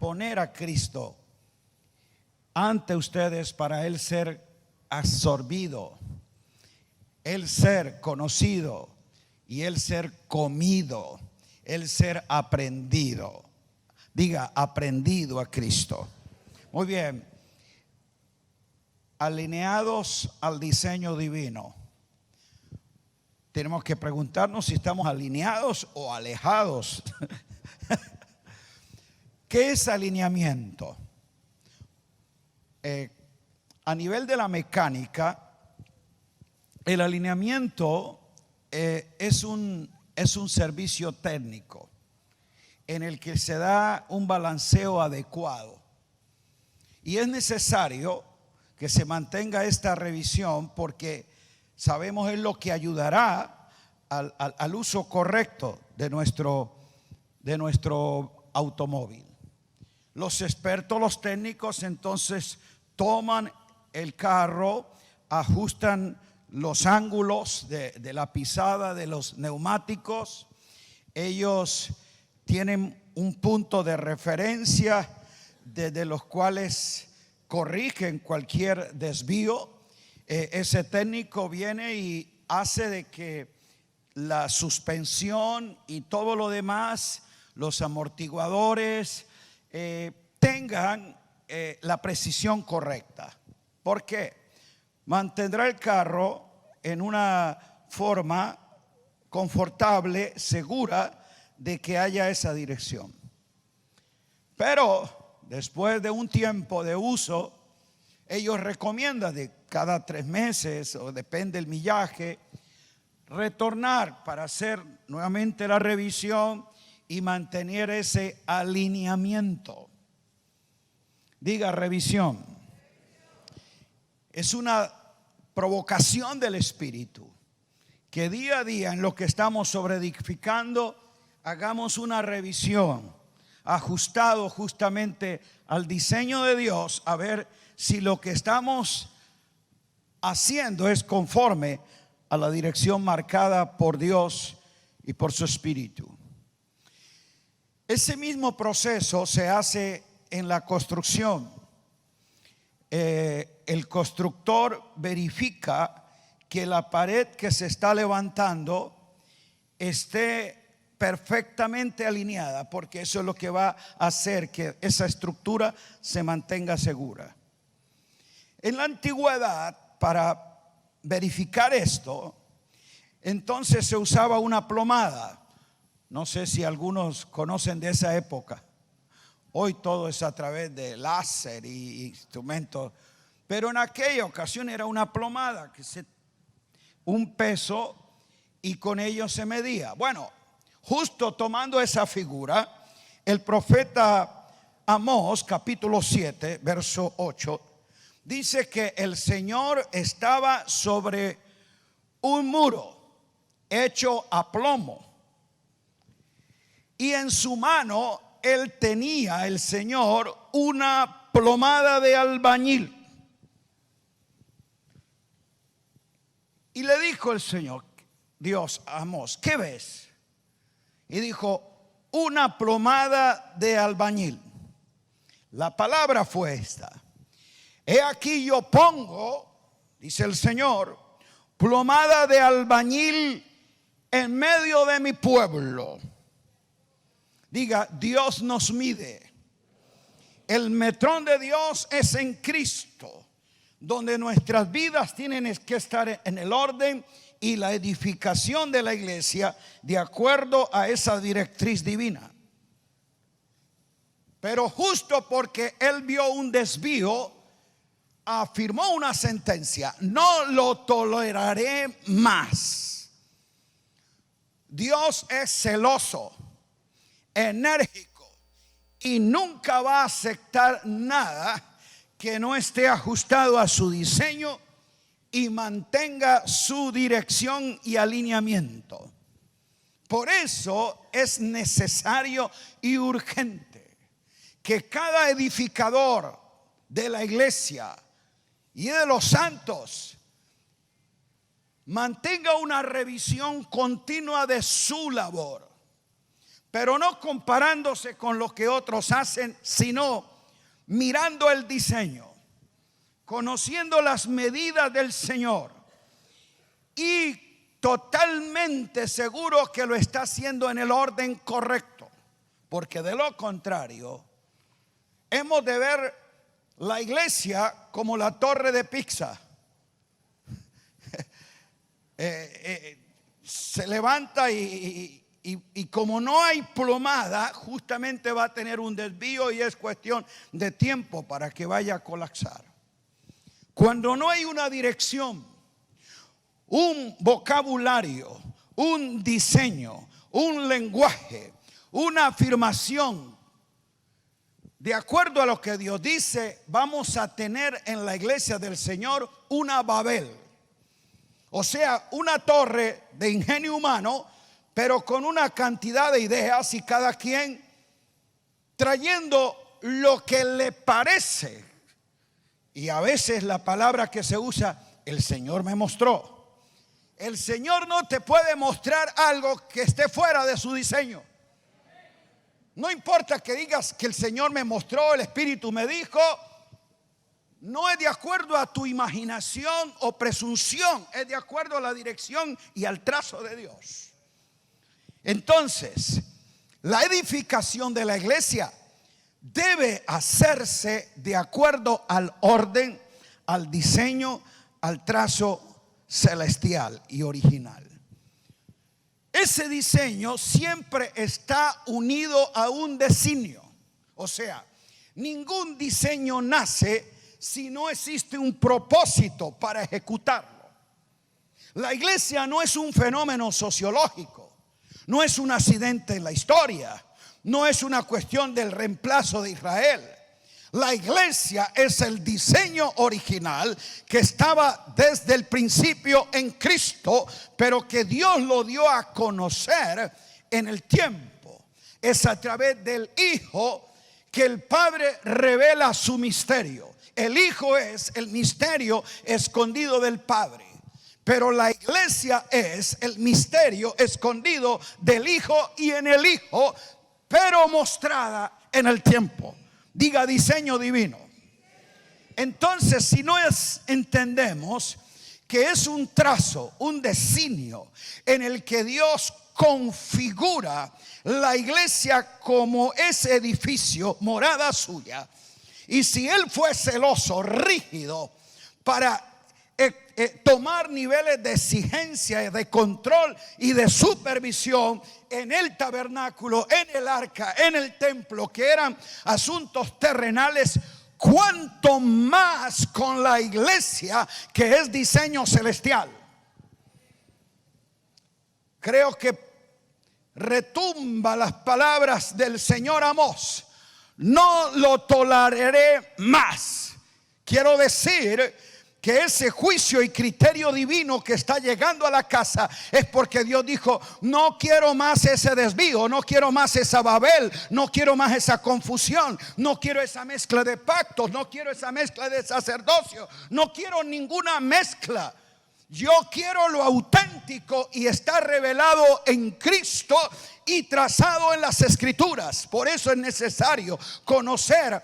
poner a Cristo ante ustedes para Él ser absorbido, Él ser conocido y Él ser comido, Él ser aprendido. Diga, aprendido a Cristo. Muy bien. Alineados al diseño divino. Tenemos que preguntarnos si estamos alineados o alejados. ¿Qué es alineamiento? A nivel de la mecánica, el alineamiento es un servicio técnico en el que se da un balanceo adecuado. Y es necesario que se mantenga esta revisión porque sabemos es lo que ayudará al uso correcto de nuestro automóvil. Los expertos, los técnicos, entonces toman el carro, ajustan los ángulos de la pisada de los neumáticos. Ellos tienen un punto de referencia desde los cuales corrigen cualquier desvío. Ese técnico viene y hace de que la suspensión y todo lo demás, los amortiguadores, tengan la precisión correcta. ¿Por qué? Mantendrá el carro en una forma confortable, segura de que haya esa dirección. Pero después de un tiempo de uso, ellos recomiendan de cada 3 meses o depende del millaje, retornar para hacer nuevamente la revisión y mantener ese alineamiento. Diga revisión. Es una provocación del Espíritu que día a día en lo que estamos sobreedificando hagamos una revisión ajustado justamente al diseño de Dios, a ver si lo que estamos haciendo es conforme a la dirección marcada por Dios y por su Espíritu. Ese mismo proceso se hace en la construcción. El constructor verifica que la pared que se está levantando esté perfectamente alineada, porque eso es lo que va a hacer que esa estructura se mantenga segura. En la antigüedad, para verificar esto, entonces se usaba una plomada. No sé si algunos conocen de esa época. Hoy todo es a través de láser y instrumentos, pero en aquella ocasión era una plomada, un peso, y con ello se medía. Bueno, justo tomando esa figura, el profeta Amós, capítulo 7, verso 8, dice que el Señor estaba sobre un muro hecho a plomo, y en su mano él tenía, el Señor, una plomada de albañil. Y le dijo el Señor, Dios, a Amós, ¿qué ves? Y dijo, una plomada de albañil. La palabra fue esta: he aquí yo pongo, dice el Señor, plomada de albañil en medio de mi pueblo. Diga, Dios nos mide. El metrón de Dios es en Cristo, donde nuestras vidas tienen que estar en el orden y la edificación de la iglesia de acuerdo a esa directriz divina. Pero justo porque él vio un desvío, afirmó una sentencia: no lo toleraré más. Dios es celoso, enérgico, y nunca va a aceptar nada que no esté ajustado a su diseño y mantenga su dirección y alineamiento. Por eso es necesario y urgente que cada edificador de la iglesia y de los santos mantenga una revisión continua de su labor. pero no comparándose con lo que otros hacen, sino mirando el diseño, conociendo las medidas del Señor y totalmente seguro que lo está haciendo en el orden correcto, porque de lo contrario hemos de ver la iglesia como la torre de Pisa. Se levanta y como no hay plomada, justamente va a tener un desvío y es cuestión de tiempo para que vaya a colapsar. Cuando no hay una dirección, un vocabulario, un diseño, un lenguaje, una afirmación, de acuerdo a lo que Dios dice, vamos a tener en la iglesia del Señor una Babel. O sea, una torre de ingenio humano, pero con una cantidad de ideas y cada quien trayendo lo que le parece. Y a veces la palabra que se usa, el Señor me mostró. El Señor no te puede mostrar algo que esté fuera de su diseño. No importa que digas que el Señor me mostró, el Espíritu me dijo. No es de acuerdo a tu imaginación o presunción, es de acuerdo a la dirección y al trazo de Dios. Entonces, la edificación de la iglesia debe hacerse de acuerdo al orden, al diseño, al trazo celestial y original. Ese diseño siempre está unido a un designio. O sea, ningún diseño nace si no existe un propósito para ejecutarlo. La iglesia no es un fenómeno sociológico, no es un accidente en la historia, no es una cuestión del reemplazo de Israel. La iglesia es el diseño original que estaba desde el principio en Cristo, pero que Dios lo dio a conocer en el tiempo. Es a través del Hijo que el Padre revela su misterio. El Hijo es el misterio escondido del Padre, pero la iglesia es el misterio escondido del Hijo y en el Hijo, pero mostrada en el tiempo. Diga diseño divino. Entonces, si no entendemos que es un trazo, un designio en el que Dios configura la iglesia como ese edificio, morada suya, y si Él fue celoso, rígido para tomar niveles de exigencia, de control y de supervisión en el tabernáculo, en el arca, en el templo, que eran asuntos terrenales, cuanto más con la iglesia, que es diseño celestial. Creo que retumba las palabras del Señor Amós: no lo toleraré más. Quiero decir que ese juicio y criterio divino que está llegando a la casa es porque Dios dijo: no quiero más ese desvío, no quiero más esa Babel, no quiero más esa confusión, no quiero esa mezcla de pactos, no quiero esa mezcla de sacerdocio, no quiero ninguna mezcla. Yo quiero lo auténtico y está revelado en Cristo y trazado en las Escrituras. Por eso es necesario conocer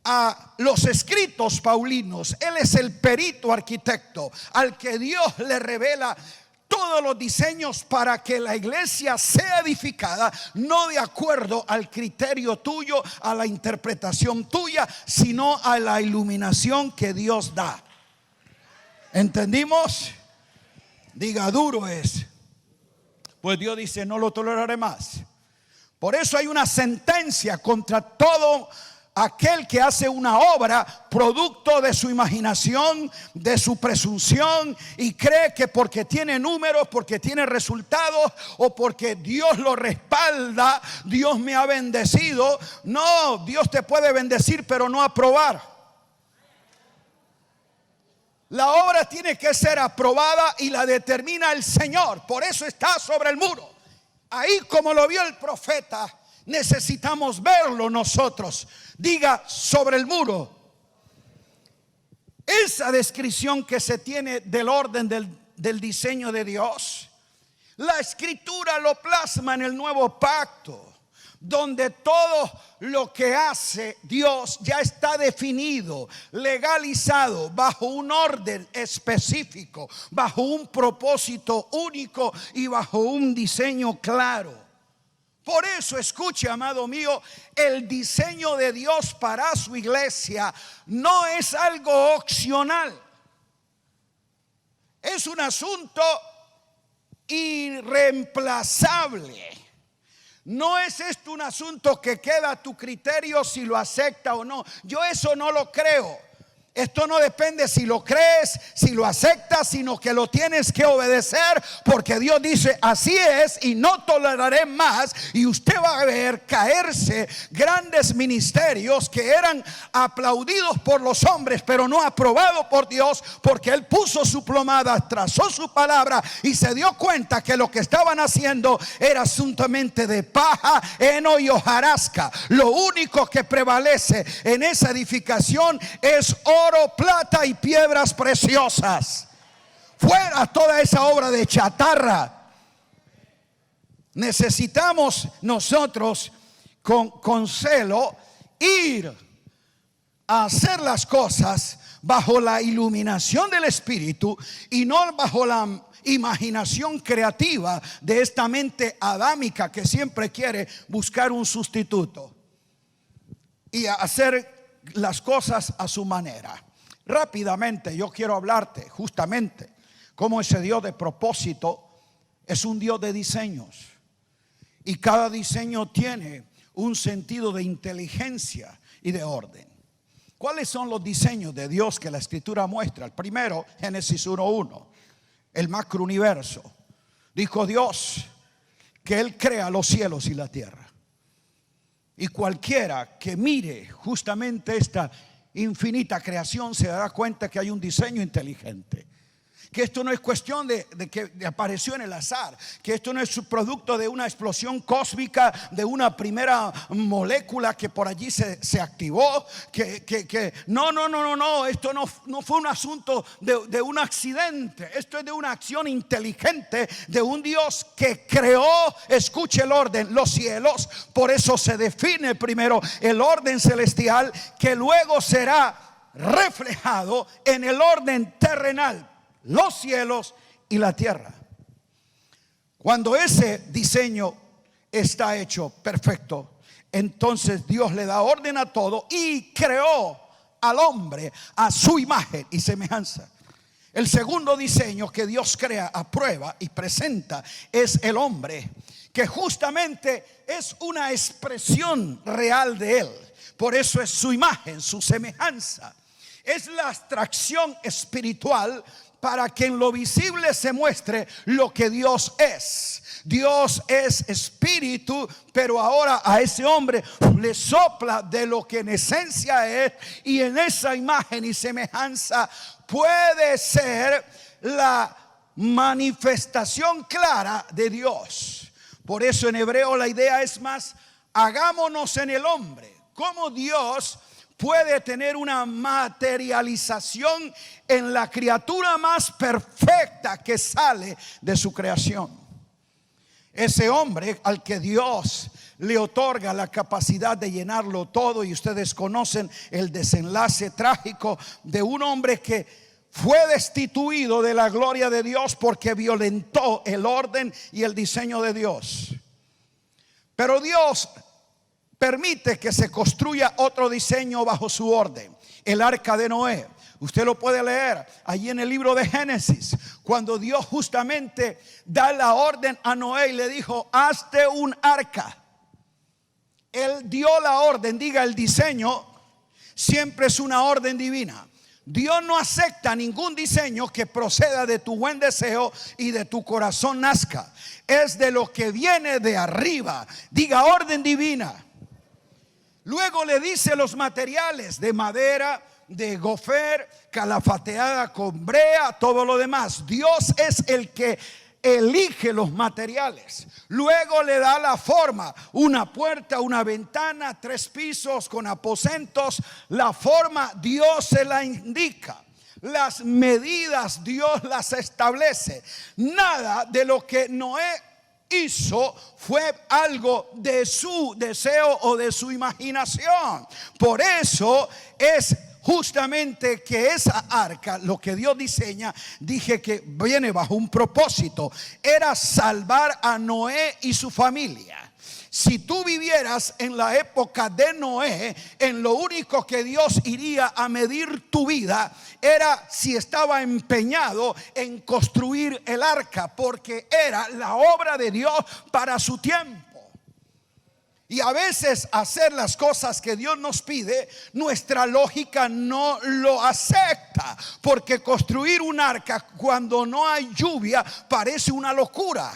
a los escritos paulinos. Él es el perito arquitecto al que Dios le revela todos los diseños para que la iglesia sea edificada, no de acuerdo al criterio tuyo, a la interpretación tuya, sino a la iluminación que Dios da. ¿Entendimos? Diga, duro es. Pues Dios dice: no lo toleraré más. Por eso hay una sentencia contra todo aquel que hace una obra producto de su imaginación, de su presunción, y cree que porque tiene números, porque tiene resultados, o porque Dios lo respalda, Dios me ha bendecido. No, Dios te puede bendecir, pero no aprobar. La obra tiene que ser aprobada y la determina el Señor. Por eso está sobre el muro. Ahí, como lo vio el profeta, necesitamos verlo nosotros. Diga, sobre el muro. Esa descripción que se tiene del orden del diseño de Dios, la Escritura lo plasma en el nuevo pacto. donde todo lo que hace Dios ya está definido, legalizado, bajo un orden específico, bajo un propósito único y bajo un diseño claro. Por eso, escuche, amado mío, el diseño de Dios para su iglesia no es algo opcional. Es un asunto irreemplazable. No es esto un asunto que queda a tu criterio si lo acepta o no. Yo eso no lo creo. Esto no depende si lo crees, si lo aceptas, sino que lo tienes que obedecer, porque Dios dice: así es y no toleraré más. Y usted va a ver caerse grandes ministerios que eran aplaudidos por los hombres, pero no aprobados por Dios, porque Él puso su plomada, trazó su palabra y se dio cuenta que lo que estaban haciendo era asuntamente de paja, heno y hojarasca. Lo único que prevalece en esa edificación es oro, plata y piedras preciosas. Fuera toda esa obra de chatarra. Necesitamos nosotros con celo ir a hacer las cosas bajo la iluminación del Espíritu y no bajo la imaginación creativa de esta mente adámica que siempre quiere buscar un sustituto y hacer las cosas a su manera. Rápidamente yo quiero hablarte justamente cómo ese Dios de propósito es un Dios de diseños, y cada diseño tiene un sentido de inteligencia y de orden. ¿Cuáles son los diseños de Dios que la Escritura muestra? El primero, Génesis 1:1, el macrouniverso. Dijo Dios que Él crea los cielos y la tierra. Y cualquiera que mire justamente esta infinita creación se dará cuenta que hay un diseño inteligente. Que esto no es cuestión de que apareció en el azar, que esto no es su producto de una explosión cósmica, de una primera molécula que por allí se activó, no, esto no fue un asunto de un accidente. Esto es de una acción inteligente de un Dios que creó, escuche el orden, los cielos. Por eso se define primero el orden celestial, que luego será reflejado en el orden terrenal, los cielos y la tierra. Cuando ese diseño está hecho perfecto, entonces Dios le da orden a todo y creó al hombre a su imagen y semejanza. El segundo diseño que Dios crea, aprueba y presenta es el hombre, que justamente es una expresión real de Él. Por eso es su imagen, su semejanza. Es la abstracción espiritual para que en lo visible se muestre lo que Dios es. Dios es espíritu, pero ahora a ese hombre le sopla de lo que en esencia es, y en esa imagen y semejanza puede ser la manifestación clara de Dios. Por eso en hebreo la idea es más: hagámonos en el hombre. Como Dios puede tener una materialización en la criatura más perfecta que sale de su creación. Ese hombre al que Dios le otorga la capacidad de llenarlo todo, y ustedes conocen el desenlace trágico de un hombre que fue destituido de la gloria de Dios porque violentó el orden y el diseño de Dios. Pero Dios permite que se construya otro diseño bajo su orden, el arca de Noé. Usted lo puede leer allí en el libro de Génesis, cuando Dios justamente da la orden a Noé y le dijo: hazte un arca. Él dio la orden. Diga, el diseño siempre es una orden divina. Dios no acepta ningún diseño que proceda de tu buen deseo y de tu corazón nazca. Es de lo que viene de arriba. Diga, orden divina. Luego le dice los materiales: de madera, de gofer, calafateada con brea, todo lo demás. Dios es el que elige los materiales. Luego le da la forma: una puerta, una ventana, 3 pisos con aposentos. La forma Dios se la indica. Las medidas Dios las establece. Nada de lo que Noé hizo fue algo de su deseo o de su imaginación. Por eso es justamente que esa arca, lo que Dios diseña, dije que viene bajo un propósito, era salvar a Noé y su familia. Si tú vivieras en la época de Noé, en lo único que Dios iría a medir tu vida era si estaba empeñado en construir el arca, porque era la obra de Dios para su tiempo. Y a veces hacer las cosas que Dios nos pide, nuestra lógica no lo acepta, porque construir un arca cuando no hay lluvia parece una locura.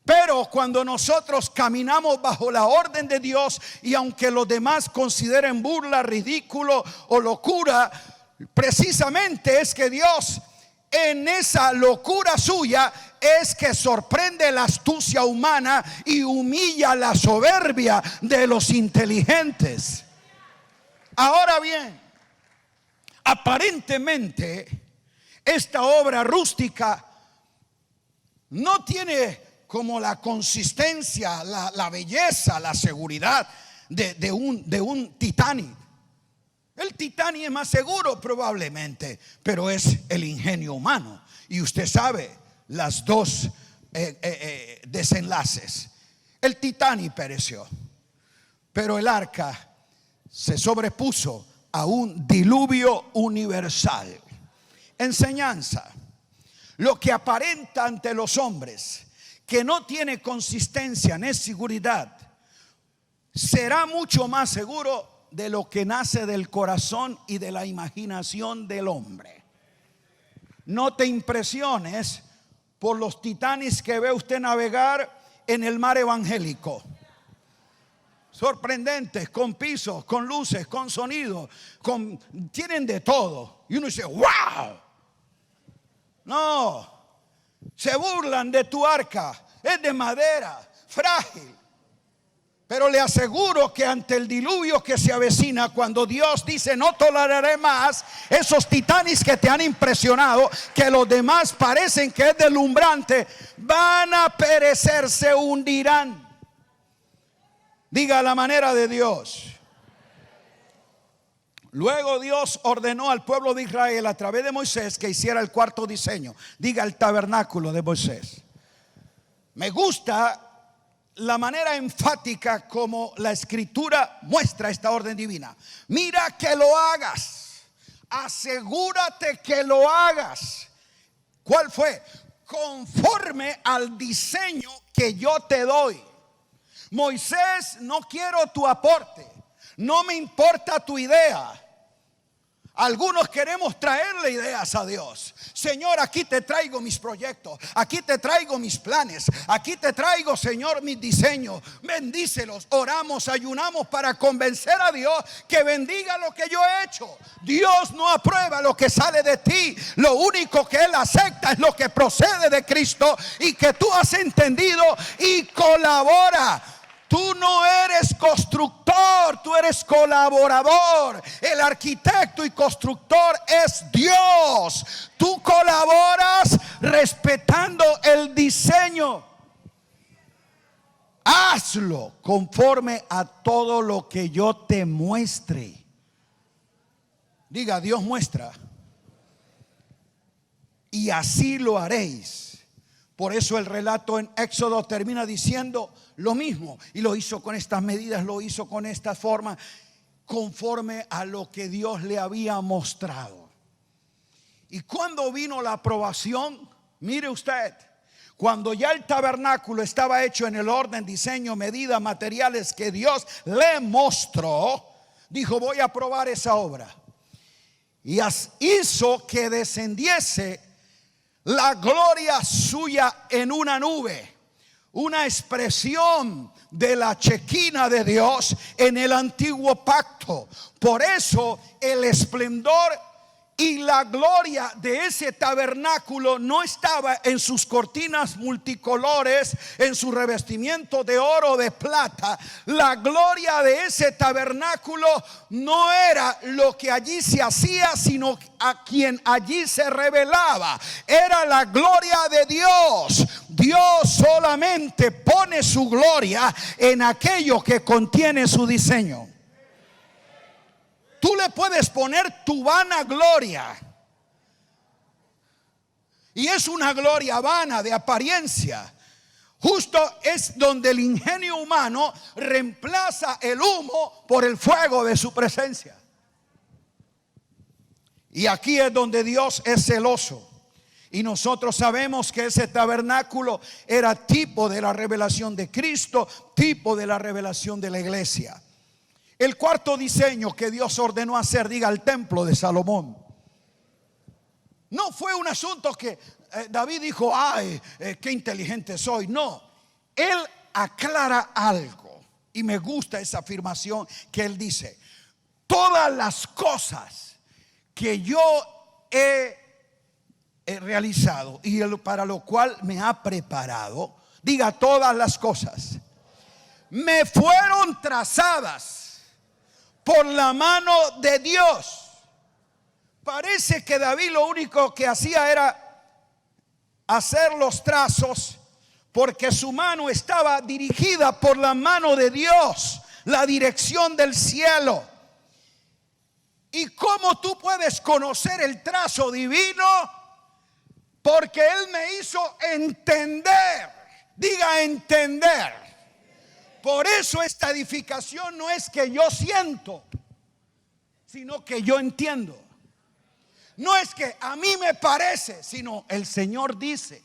Pero cuando nosotros caminamos bajo la orden de Dios, y aunque los demás consideren burla, ridículo o locura, precisamente es que Dios en esa locura suya es que sorprende la astucia humana y humilla la soberbia de los inteligentes. Ahora bien, aparentemente esta obra rústica no tiene como la consistencia, la belleza, la seguridad de un Titanic. El Titanic es más seguro probablemente, pero es el ingenio humano. Y usted sabe las dos desenlaces. El Titanic pereció, pero el arca se sobrepuso a un diluvio universal. Enseñanza: lo que aparenta ante los hombres que no tiene consistencia ni seguridad, será mucho más seguro de lo que nace del corazón y de la imaginación del hombre. No te impresiones por los Titanes que ve usted navegar en el mar evangélico. Sorprendentes, con pisos, con luces, con sonido, tienen de todo. Y uno dice, wow. No, se burlan de tu arca, es de madera, frágil. Pero le aseguro que ante el diluvio que se avecina, cuando Dios dice no toleraré más, esos Titanes que te han impresionado, que los demás parecen que es deslumbrante, van a perecer, se hundirán. Diga: la manera de Dios. Luego Dios ordenó al pueblo de Israel a través de Moisés que hiciera el cuarto diseño. Diga: el tabernáculo de Moisés. Me gusta la manera enfática como la escritura muestra esta orden divina. Mira que lo hagas, asegúrate que lo hagas. ¿Cuál fue? Conforme al diseño que yo te doy. Moisés, no quiero tu aporte, no me importa tu idea. Algunos queremos traerle ideas a Dios. Señor, aquí te traigo mis proyectos, aquí te traigo mis planes, aquí te traigo, Señor, mis diseños. Bendícelos. Oramos, ayunamos para convencer a Dios que bendiga lo que yo he hecho. Dios no aprueba lo que sale de ti. Lo único que Él acepta es lo que procede de Cristo y que tú has entendido y colabora. Tú no eres constructor, tú eres colaborador. El arquitecto y constructor es Dios. Tú colaboras respetando el diseño. Hazlo conforme a todo lo que yo te muestre. Diga: Dios muestra. Y así lo haréis. Por eso el relato en Éxodo termina diciendo lo mismo. Y lo hizo con estas medidas, lo hizo con esta forma, conforme a lo que Dios le había mostrado. Y cuando vino la aprobación, mire usted, cuando ya el tabernáculo estaba hecho en el orden, diseño, medida, materiales que Dios le mostró, dijo: voy a aprobar esa obra. Y hizo que descendiese la gloria suya en una nube, una expresión de la chequina de Dios en el antiguo pacto. Por eso el esplendor Y la gloria de ese tabernáculo no estaba en sus cortinas multicolores, en su revestimiento de oro o de plata. La gloria de ese tabernáculo no era lo que allí se hacía, sino a quien allí se revelaba. Era la gloria de Dios. Dios solamente pone su gloria en aquello que contiene su diseño. Tú le puedes poner tu vana gloria, y es una gloria vana de apariencia. Justo es donde el ingenio humano reemplaza el humo por el fuego de su presencia. Y aquí es donde Dios es celoso. Y nosotros sabemos que ese tabernáculo era tipo de la revelación de Cristo, tipo de la revelación de la iglesia. El cuarto diseño que Dios ordenó hacer, diga, el templo de Salomón. No fue un asunto que David dijo, ay, qué inteligente soy. No, él aclara algo. Y me gusta esa afirmación que él dice: todas las cosas que yo he realizado y para lo cual me ha preparado, diga, todas las cosas me fueron trazadas por la mano de Dios. Parece que David lo único que hacía era hacer los trazos porque su mano estaba dirigida por la mano de Dios, la dirección del cielo. ¿Y cómo tú puedes conocer el trazo divino? Porque Él me hizo entender. Diga, entender. Por eso esta edificación no es que yo siento, sino que yo entiendo. No es que a mí me parece, sino el Señor dice.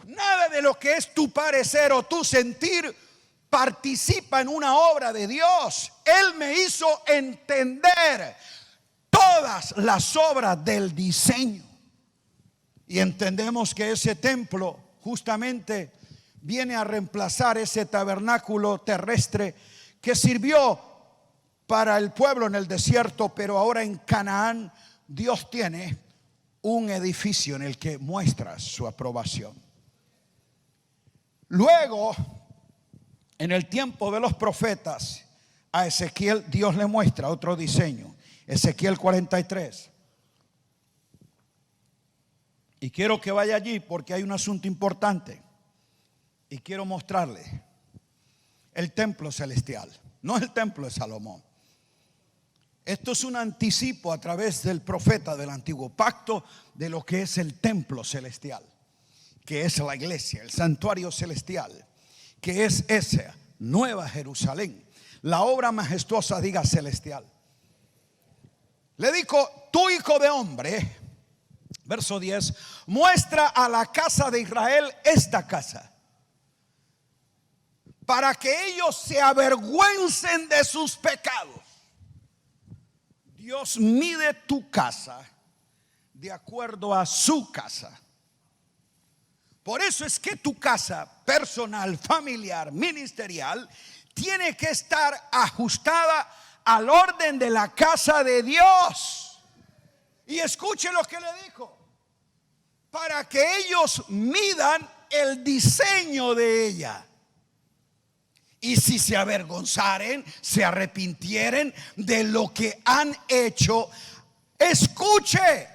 Nada de lo que es tu parecer o tu sentir participa en una obra de Dios. Él me hizo entender todas las obras del diseño. Y entendemos que ese templo justamente viene a reemplazar ese tabernáculo terrestre que sirvió para el pueblo en el desierto, pero ahora en Canaán Dios tiene un edificio en el que muestra su aprobación. Luego, en el tiempo de los profetas, a Ezequiel Dios le muestra otro diseño. Ezequiel 43. Y quiero que vaya allí porque hay un asunto importante. Y quiero mostrarle el templo celestial, no el templo de Salomón. Esto es un anticipo a través del profeta del antiguo pacto de lo que es el templo celestial, que es la iglesia, el santuario celestial, que es esa nueva Jerusalén, la obra majestuosa, diga, celestial. Le dijo: tú, hijo de hombre, verso 10, muestra a la casa de Israel esta casa, para que ellos se avergüencen de sus pecados. Dios mide tu casa de acuerdo a su casa. Por eso es que tu casa personal, familiar, ministerial, tiene que estar ajustada al orden de la casa de Dios. Y escuche lo que le dijo: para que ellos midan el diseño de ella. Y si se avergonzaren, se arrepintieren de lo que han hecho, escuche,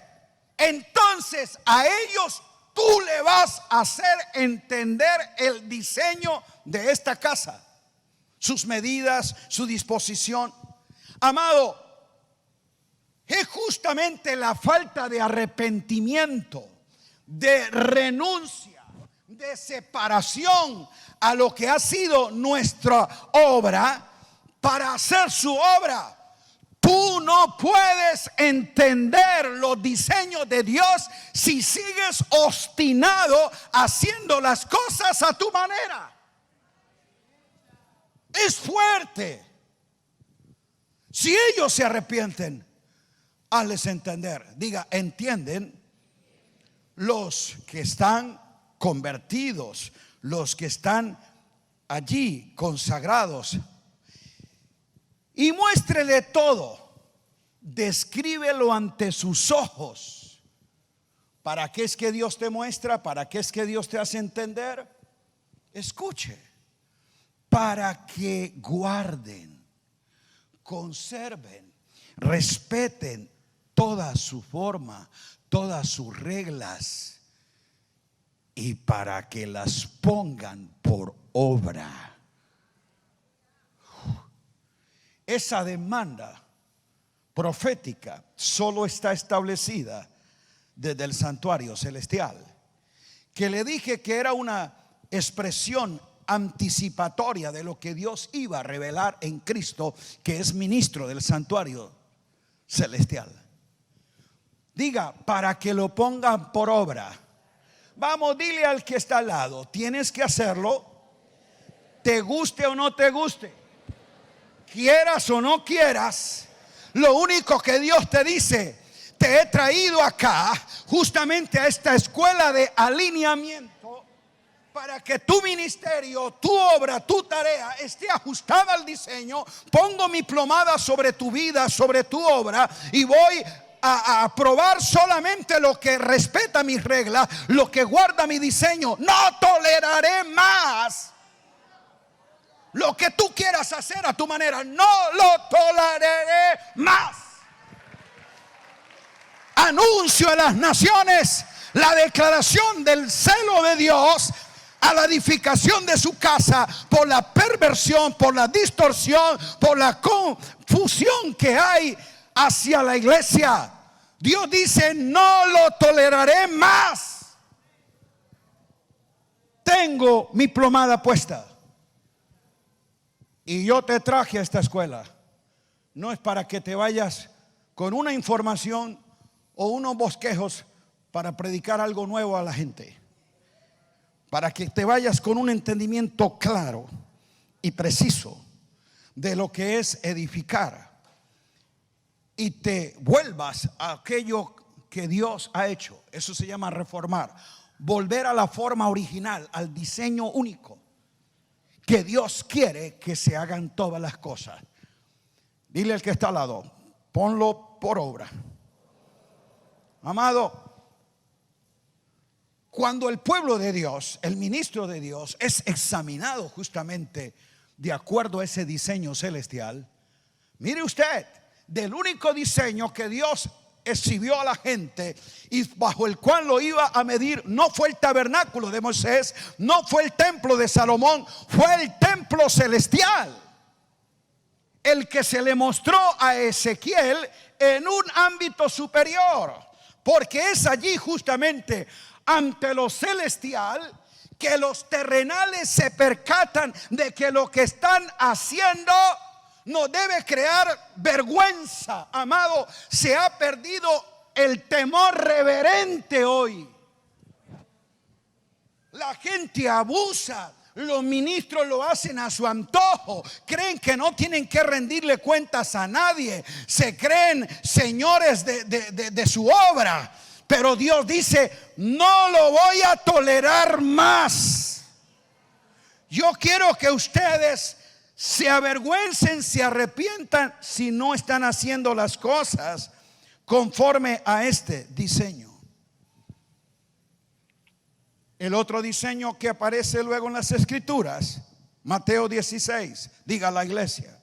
entonces a ellos tú le vas a hacer entender el diseño de esta casa, sus medidas, su disposición. Amado, es justamente la falta de arrepentimiento, de renuncia, de separación a lo que ha sido nuestra obra para hacer su obra. Tú no puedes entender los diseños de Dios si sigues obstinado haciendo las cosas a tu manera. Es fuerte. Si ellos se arrepienten, hazles entender. Diga, entienden los que están convertidos, los que están allí consagrados, y muéstrele todo. descríbelo ante sus ojos. ¿Para qué es que Dios te muestra? ¿Para qué es que Dios te hace entender? Escuche, para que guarden, conserven, respeten toda su forma, todas sus reglas, y para que las pongan por obra. Esa demanda profética solo está establecida desde el santuario celestial, que le dije que era una expresión anticipatoria de lo que Dios iba a revelar en Cristo, que es ministro del santuario celestial. Diga, para que lo pongan por obra. Vamos, dile al que está al lado, tienes que hacerlo, te guste o no te guste, quieras o no quieras. Lo único que Dios te dice: te he traído acá justamente a esta escuela de alineamiento para que tu ministerio, tu obra, tu tarea esté ajustada al diseño. Pongo mi plomada sobre tu vida, sobre tu obra, y voy a aprobar solamente lo que respeta mis reglas, lo que guarda mi diseño. No toleraré más lo que tú quieras hacer a tu manera. No lo toleraré más. Anuncio a las naciones la declaración del celo de Dios a la edificación de su casa por la perversión, por la distorsión, por la confusión que hay hacia la iglesia. Dios dice: no lo toleraré más. Tengo mi plomada puesta y yo te traje a esta escuela. No es para que te vayas con una información o unos bosquejos para predicar algo nuevo a la gente, para que te vayas con un entendimiento claro y preciso de lo que es edificar y te vuelvas a aquello que Dios ha hecho. Eso se llama reformar, volver a la forma original, al diseño único que Dios quiere que se hagan todas las cosas. Dile al que está al lado: ponlo por obra. Amado, cuando el pueblo de Dios, el ministro de Dios, es examinado justamente de acuerdo a ese diseño celestial, mire usted, del único diseño que Dios exhibió a la gente y bajo el cual lo iba a medir, no fue el tabernáculo de Moisés, no fue el templo de Salomón, fue el templo celestial, el que se le mostró a Ezequiel en un ámbito superior, porque es allí justamente ante lo celestial que los terrenales se percatan de que lo que están haciendo no debe crear vergüenza. Amado, se ha perdido el temor reverente hoy. La gente abusa. Los ministros lo hacen a su antojo. Creen que no tienen que rendirle cuentas a nadie. Se creen señores de su obra. Pero Dios dice: no lo voy a tolerar más. Yo quiero que ustedes se avergüencen, se arrepientan si no están haciendo las cosas conforme a este diseño. El otro diseño que aparece luego en las escrituras, Mateo 16, diga la iglesia,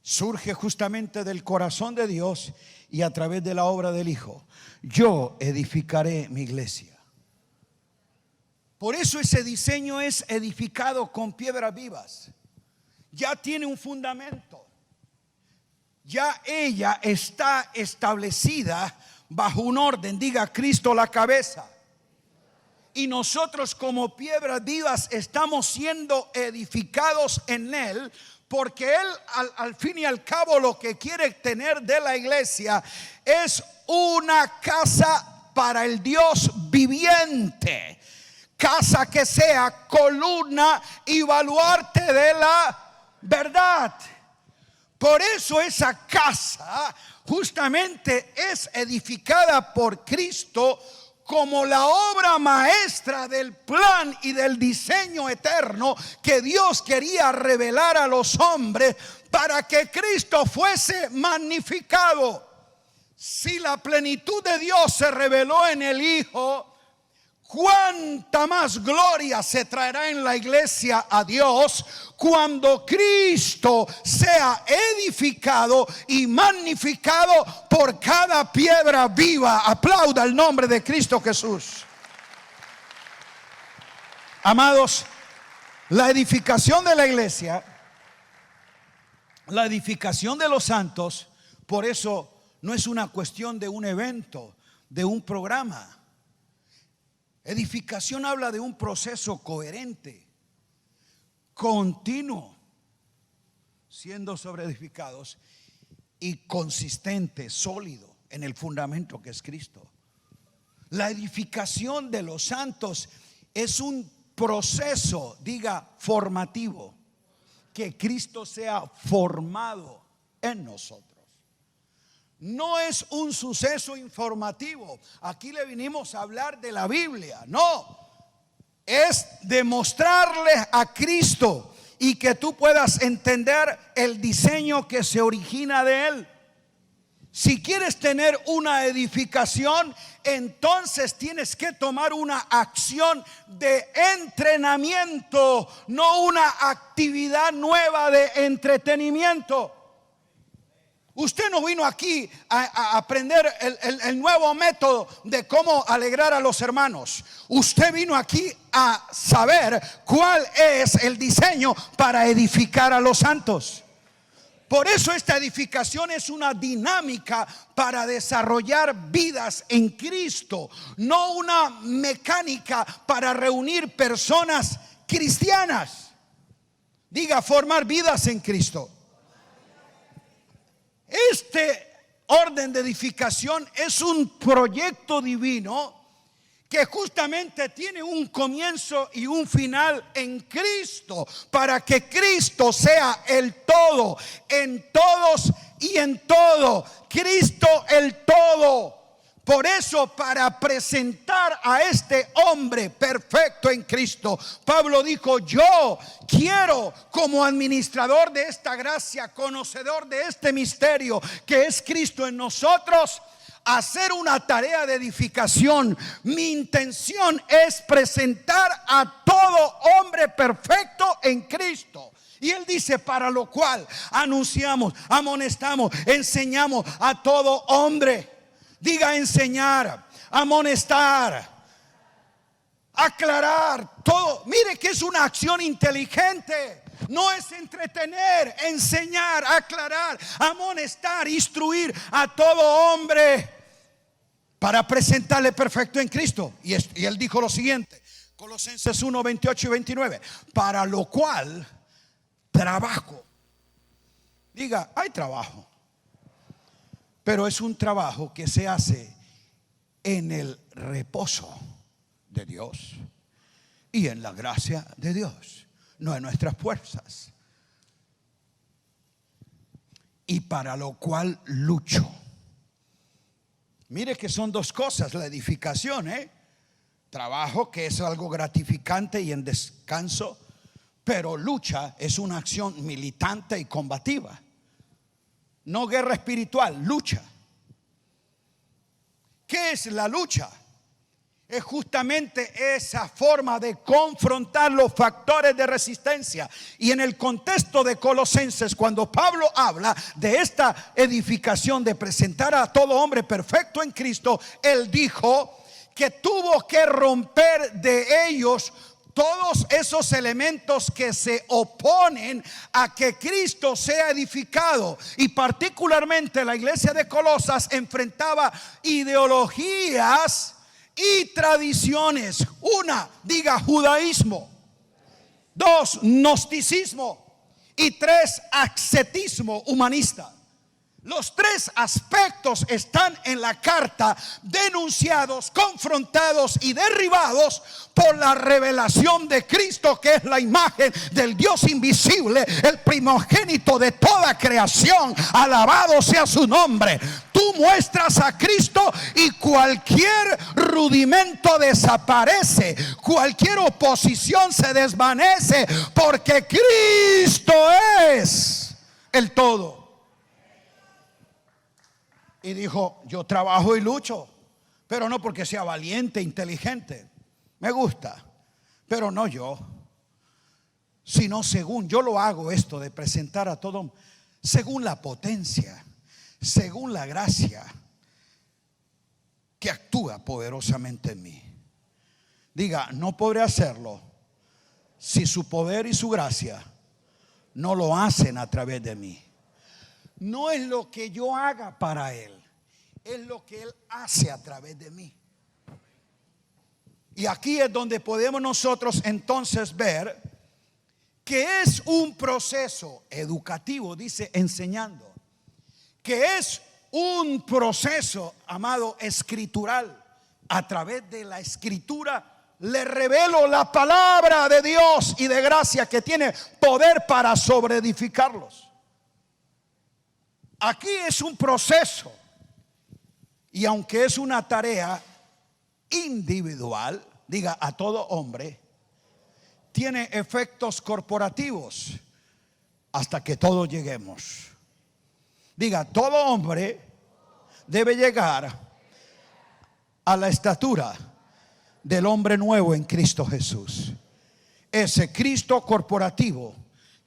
surge justamente del corazón de Dios y a través de la obra del Hijo. Yo edificaré mi iglesia. Por eso ese diseño es edificado con piedras vivas. Ya tiene un fundamento. Ya ella está establecida bajo un orden. Diga: Cristo la cabeza. Y nosotros como piedras vivas estamos siendo edificados en Él, porque Él al fin y al cabo lo que quiere tener de la iglesia es una casa para el Dios viviente. Casa que sea columna y baluarte de la verdad. Por eso esa casa justamente es edificada por Cristo como la obra maestra del plan y del diseño eterno que Dios quería revelar a los hombres para que Cristo fuese magnificado. Si la plenitud de Dios se reveló en el Hijo, cuánta más gloria se traerá en la iglesia a Dios cuando Cristo sea edificado y magnificado por cada piedra viva. Aplauda el nombre de Cristo Jesús. Amados, la edificación de la iglesia, la edificación de los santos, por eso no es una cuestión de un evento, de un programa. Edificación habla de un proceso coherente, continuo, siendo sobreedificados y consistente, sólido en el fundamento que es Cristo. La edificación de los santos es un proceso, diga, formativo, que Cristo sea formado en nosotros. No es un suceso informativo. Aquí le vinimos a hablar de la Biblia. No, es demostrarle a Cristo y que tú puedas entender el diseño que se origina de Él. Si quieres tener una edificación, entonces tienes que tomar una acción de entrenamiento, no una actividad nueva de entretenimiento. Usted no vino aquí a aprender el nuevo método de cómo alegrar a los hermanos. Usted vino aquí a saber cuál es el diseño para edificar a los santos. Por eso esta edificación es una dinámica para desarrollar vidas en Cristo, no una mecánica para reunir personas cristianas. Diga, formar vidas en Cristo. Este orden de edificación es un proyecto divino que justamente tiene un comienzo y un final en Cristo, para que Cristo sea el todo, en todos y en todo. Cristo el todo. Por eso, para presentar a este hombre perfecto en Cristo, Pablo dijo: yo quiero, como administrador de esta gracia, conocedor de este misterio que es Cristo en nosotros, hacer una tarea de edificación. Mi intención es presentar a todo hombre perfecto en Cristo. Y él dice: para lo cual anunciamos, amonestamos, enseñamos a todo hombre. Diga, enseñar, amonestar, aclarar, todo. Mire que es una acción inteligente. No es entretener, enseñar, aclarar, amonestar, instruir a todo hombre para presentarle perfecto en Cristo. Y él dijo lo siguiente, Colosenses 1, 28 y 29: para lo cual trabajo. Diga, hay trabajo, pero es un trabajo que se hace en el reposo de Dios y en la gracia de Dios, no en nuestras fuerzas. Y para lo cual lucho. Mire que son dos cosas: la edificación, trabajo, que es algo gratificante y en descanso, pero lucha es una acción militante y combativa. No guerra espiritual, lucha. ¿Qué es la lucha? Es justamente esa forma de confrontar los factores de resistencia. Y en el contexto de Colosenses, cuando Pablo habla de esta edificación, de presentar a todo hombre perfecto en Cristo, él dijo que tuvo que romper de ellos todos esos elementos que se oponen a que Cristo sea edificado. Y particularmente la iglesia de Colosas enfrentaba ideologías y tradiciones. Una, diga, judaísmo. Dos, gnosticismo. Y tres, ascetismo humanista. Los tres aspectos están en la carta, denunciados, confrontados y derribados por la revelación de Cristo, que es la imagen del Dios invisible, el primogénito de toda creación. Alabado sea su nombre. Tú muestras a Cristo y cualquier rudimento desaparece, cualquier oposición se desvanece, porque Cristo es el todo. Y dijo: yo trabajo y lucho, pero no porque sea valiente, inteligente. Me gusta, pero no yo, sino según yo lo hago esto de presentar a todo, según la potencia, según la gracia que actúa poderosamente en mí. Diga: no podré hacerlo si su poder y su gracia no lo hacen a través de mí. No es lo que yo haga para Él, es lo que Él hace a través de mí. Y aquí es donde podemos nosotros entonces ver que es un proceso educativo, dice enseñando, que es un proceso, amado, escritural. A través de la escritura le revelo la palabra de Dios y de gracia, que tiene poder para sobreedificarlos. Aquí es un proceso, y aunque es una tarea individual, diga, a todo hombre, tiene efectos corporativos hasta que todos lleguemos. Diga: todo hombre debe llegar a la estatura del hombre nuevo en Cristo Jesús. Ese Cristo corporativo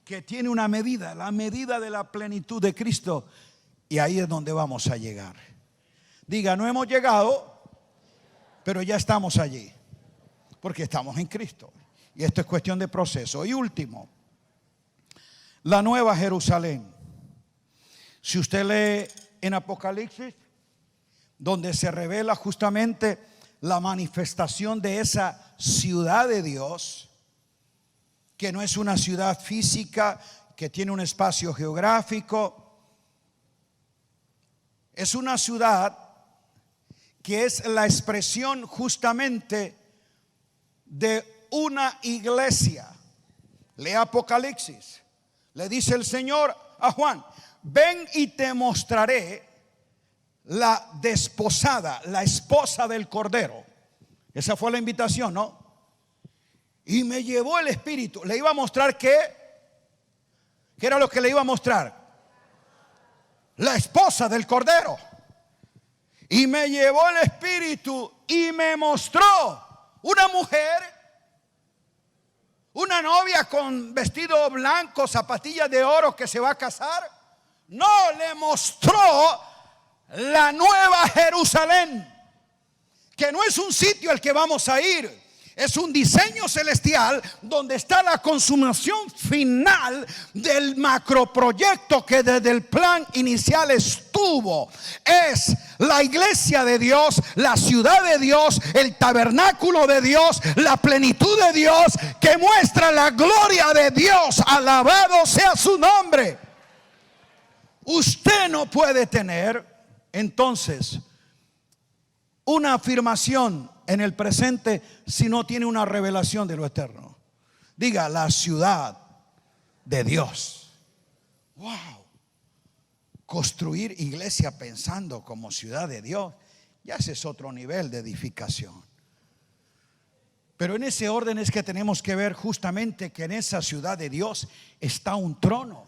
que tiene una medida, la medida de la plenitud de Cristo, y ahí es donde vamos a llegar. Diga: no hemos llegado, pero ya estamos allí, porque estamos en Cristo. Y esto es cuestión de proceso. Y último, la nueva Jerusalén. Si usted lee en Apocalipsis, donde se revela justamente la manifestación de esa ciudad de Dios, que no es una ciudad física, que tiene un espacio geográfico, es una ciudad que es la expresión justamente de una iglesia. Lea Apocalipsis. Le dice el Señor a Juan: ven y te mostraré la desposada, la esposa del Cordero. Esa fue la invitación, ¿no? Y me llevó el Espíritu. Le iba a mostrar ¿qué era lo que le iba a mostrar? La esposa del Cordero. Y me llevó el Espíritu y me mostró una mujer, una novia con vestido blanco, zapatillas de oro, que se va a casar. No, le mostró la nueva Jerusalén, que no es un sitio al que vamos a ir, es un diseño celestial donde está la consumación final del macroproyecto que desde el plan inicial estuvo. Es la iglesia de Dios, la ciudad de Dios, el tabernáculo de Dios, la plenitud de Dios, que muestra la gloria de Dios. Alabado sea su nombre. Usted no puede tener entonces una afirmación en el presente si no tiene una revelación de lo eterno. Diga: la ciudad de Dios. Wow. Construir iglesia pensando como ciudad de Dios, ya ese es otro nivel de edificación. Pero en ese orden es que tenemos que ver justamente que en esa ciudad de Dios está un trono,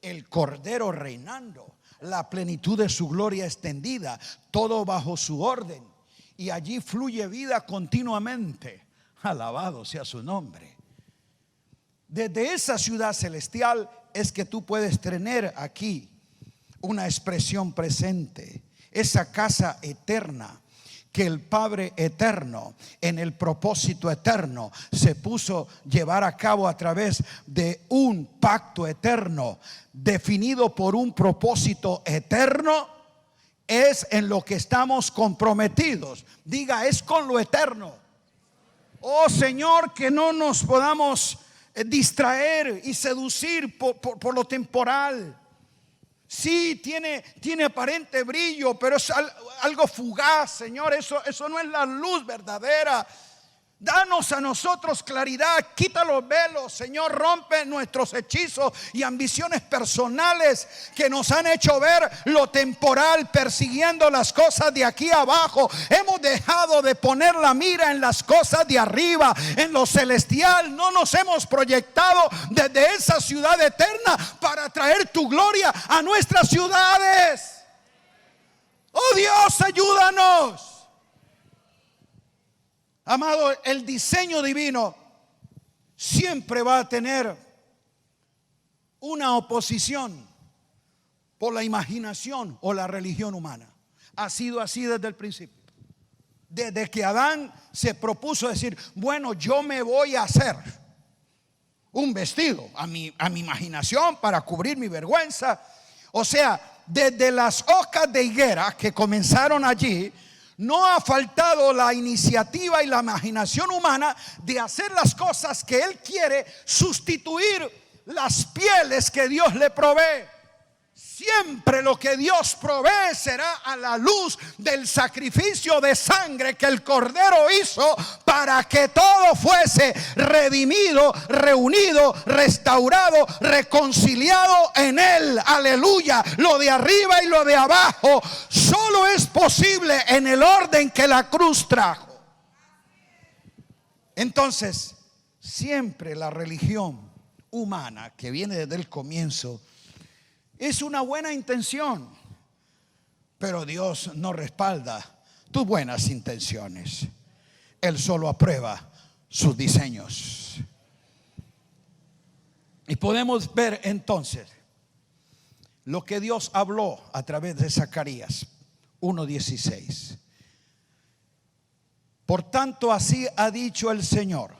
el Cordero reinando, la plenitud de su gloria extendida, todo bajo su orden. Y allí fluye vida continuamente. Alabado sea su nombre. Desde esa ciudad celestial es que tú puedes tener aquí una expresión presente. Esa casa eterna que el Padre eterno, en el propósito eterno, se puso llevar a cabo a través de un pacto eterno, definido por un propósito eterno. Es en lo que estamos comprometidos. Diga: es con lo eterno. Oh Señor, que no nos podamos distraer y seducir por lo temporal, Sí, tiene aparente brillo, pero es algo fugaz, Señor. Eso no es la luz verdadera. Danos a nosotros claridad, quita los velos, Señor, rompe nuestros hechizos y ambiciones personales que nos han hecho ver lo temporal, persiguiendo las cosas de aquí abajo. Hemos dejado de poner la mira en las cosas de arriba, en lo celestial. No nos hemos proyectado desde esa ciudad eterna para traer tu gloria a nuestras ciudades. Oh Dios, ayúdanos. Amado, el diseño divino siempre va a tener una oposición por la imaginación o la religión humana. Ha sido así desde el principio. Desde que Adán se propuso decir, bueno, yo me voy a hacer un vestido a mi imaginación para cubrir mi vergüenza. O sea, desde las hojas de higuera que comenzaron allí, no ha faltado la iniciativa y la imaginación humana de hacer las cosas que Él quiere, sustituir las pieles que Dios le provee. Siempre lo que Dios provee será a la luz del sacrificio de sangre que el Cordero hizo para que todo fuese redimido, reunido, restaurado, reconciliado en Él. Aleluya. Lo de arriba y lo de abajo solo es posible en el orden que la cruz trajo. Entonces, siempre la religión humana que viene desde el comienzo es una buena intención, pero Dios no respalda tus buenas intenciones. Él solo aprueba sus diseños. Y podemos ver entonces lo que Dios habló a través de Zacarías 1:16. Por tanto, así ha dicho el Señor: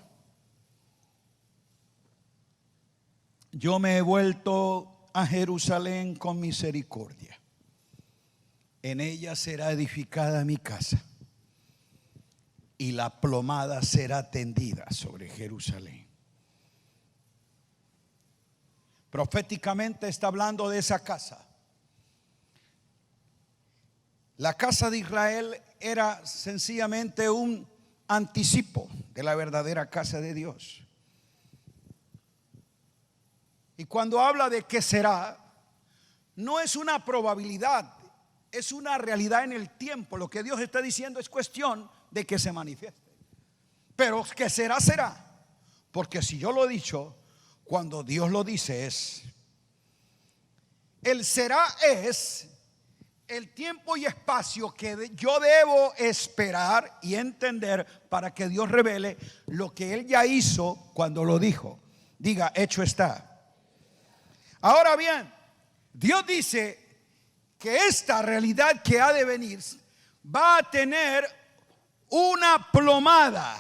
yo me he vuelto a Jerusalén con misericordia. En ella será edificada mi casa, y la plomada será tendida sobre Jerusalén. Proféticamente está hablando de esa casa. La casa de Israel era sencillamente un anticipo de la verdadera casa de Dios. Y cuando habla de que será, no es una probabilidad, es una realidad en el tiempo. Lo que Dios está diciendo es cuestión de que se manifieste. Pero que será, será. Porque si yo lo he dicho, cuando Dios lo dice es. El será es el tiempo y espacio que yo debo esperar y entender para que Dios revele lo que Él ya hizo cuando lo dijo. Diga, hecho está. Ahora bien, Dios dice que esta realidad que ha de venir va a tener una plomada.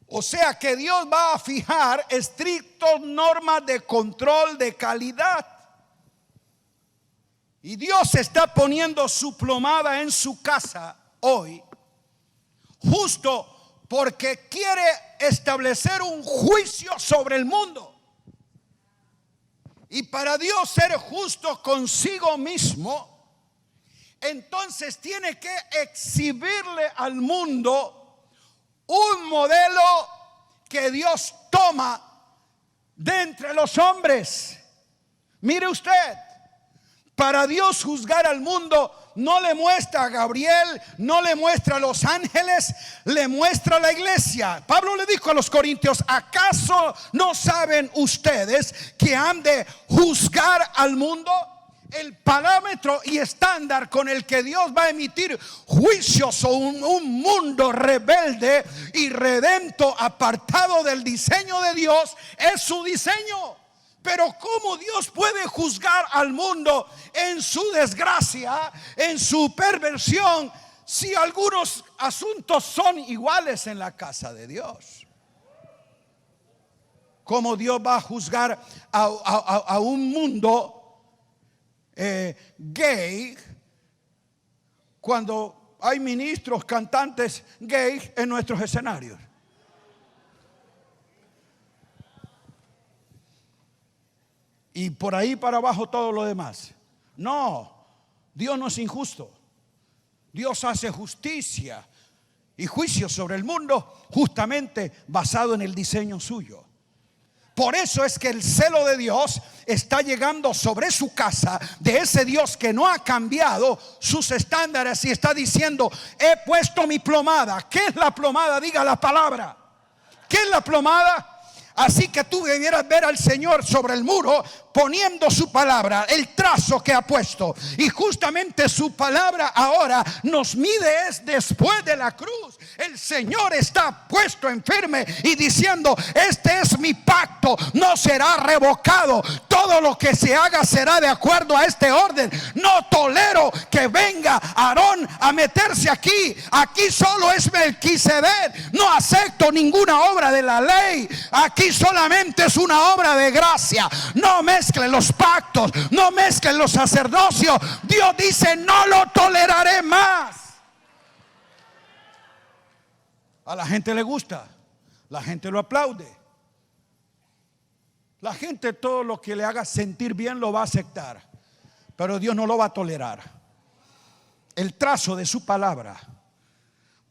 O sea que Dios va a fijar estrictas normas de control de calidad. Y Dios está poniendo su plomada en su casa hoy, justo porque quiere establecer un juicio sobre el mundo. Y para Dios ser justo consigo mismo, entonces tiene que exhibirle al mundo un modelo que Dios toma de entre los hombres. Mire usted, para Dios juzgar al mundo no le muestra a Gabriel, no le muestra a los ángeles, le muestra a la iglesia. Pablo le dijo a los corintios: ¿acaso no saben ustedes que han de juzgar al mundo? El parámetro y estándar con el que Dios va a emitir juicios sobre un mundo rebelde, irredento, apartado del diseño de Dios, es su diseño. Pero ¿cómo Dios puede juzgar al mundo en su desgracia, en su perversión, si algunos asuntos son iguales en la casa de Dios? ¿Cómo Dios va a juzgar a un mundo gay cuando hay ministros, cantantes gays en nuestros escenarios? y por ahí para abajo todo lo demás. No, Dios no es injusto. Dios hace justicia y juicio sobre el mundo justamente basado en el diseño suyo. Por eso es que el celo de Dios está llegando sobre su casa, de ese Dios que no ha cambiado sus estándares y está diciendo: he puesto mi plomada. ¿Qué es la plomada? Diga la palabra. ¿Qué es la plomada? Así que tú debieras ver al Señor sobre el muro poniendo su palabra, el trazo que ha puesto. Y justamente su palabra ahora nos mide es después de la cruz. El Señor está puesto en firme y diciendo: este es mi pacto, no será revocado. Todo lo que se haga será de acuerdo a este orden. No tolero que venga Aarón a meterse aquí. Aquí solo es Melquisedec. No acepto ninguna obra de la ley. Aquí solamente es una obra de gracia. No mezclen los pactos, no mezclen los sacerdocios. Dios dice: no lo toleraré más. A la gente le gusta, la gente lo aplaude. La gente, todo lo que le haga sentir bien lo va a aceptar, pero Dios no lo va a tolerar. El trazo de su palabra.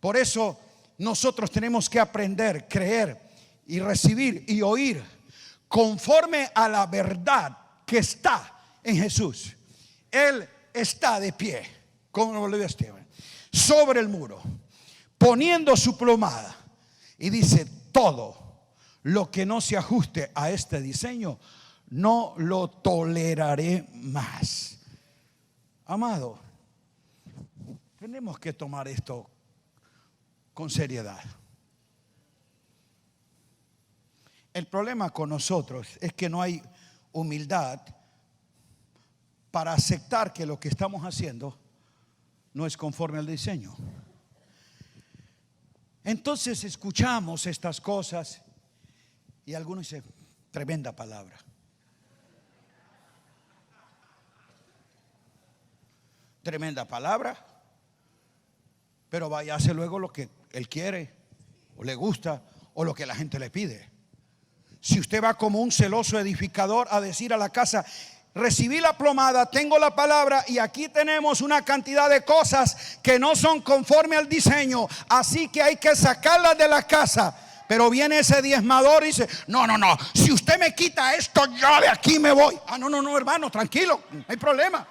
Por eso nosotros tenemos que aprender, creer y recibir y oír conforme a la verdad que está en Jesús. Él está de pie, como lo leía Esteban, sobre el muro, poniendo su plomada, y dice: todo lo que no se ajuste a este diseño no lo toleraré más. Amado, tenemos que tomar esto con seriedad. El problema con nosotros es que no hay humildad para aceptar que lo que estamos haciendo no es conforme al diseño. Entonces escuchamos estas cosas y algunos dicen: tremenda palabra. Tremenda palabra, pero vaya, hace luego lo que él quiere o le gusta o lo que la gente le pide. Si usted va como un celoso edificador a decir a la casa: recibí la plomada, tengo la palabra y aquí tenemos una cantidad de cosas que no son conforme al diseño, así que hay que sacarlas de la casa. Pero viene ese diezmador y dice: no, si usted me quita esto, yo de aquí me voy. No, hermano, tranquilo, no hay problema.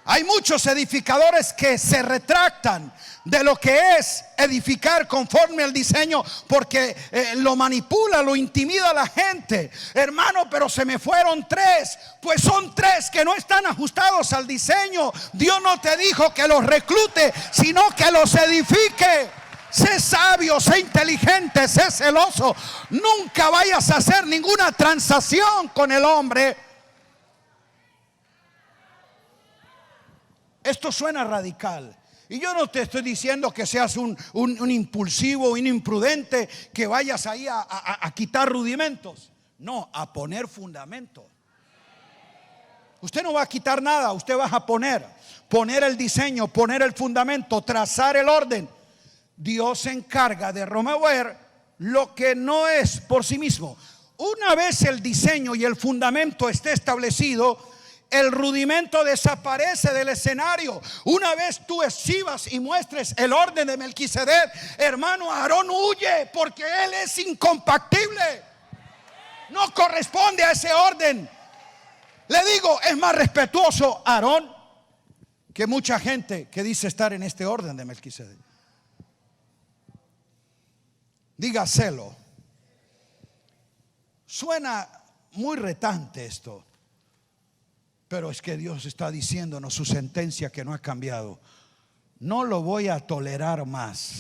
Hay muchos edificadores que se retractan de lo que es edificar conforme al diseño, porque lo manipula, lo intimida a la gente. Hermano, pero se me fueron 3. Pues son 3 que no están ajustados al diseño. Dios no te dijo que los reclute, sino que los edifique. Sé sabio, sé inteligente, sé celoso. Nunca vayas a hacer ninguna transacción con el hombre. Esto suena radical. Y yo no te estoy diciendo que seas un impulsivo, un imprudente, que vayas ahí a quitar rudimentos. No, a poner fundamento. Usted no va a quitar nada, usted va a poner el diseño, poner el fundamento, trazar el orden. Dios se encarga de remover lo que no es por sí mismo. Una vez el diseño y el fundamento esté establecido, el rudimento desaparece del escenario. Una vez tú exhibas y muestres el orden de Melquisedec, hermano, Aarón huye porque él es incompatible. No corresponde a ese orden. Le digo, es más respetuoso Aarón que mucha gente que dice estar en este orden de Melquisedec. Diga celo. Suena muy retante esto, pero es que Dios está diciéndonos su sentencia que no ha cambiado. No lo voy a tolerar más.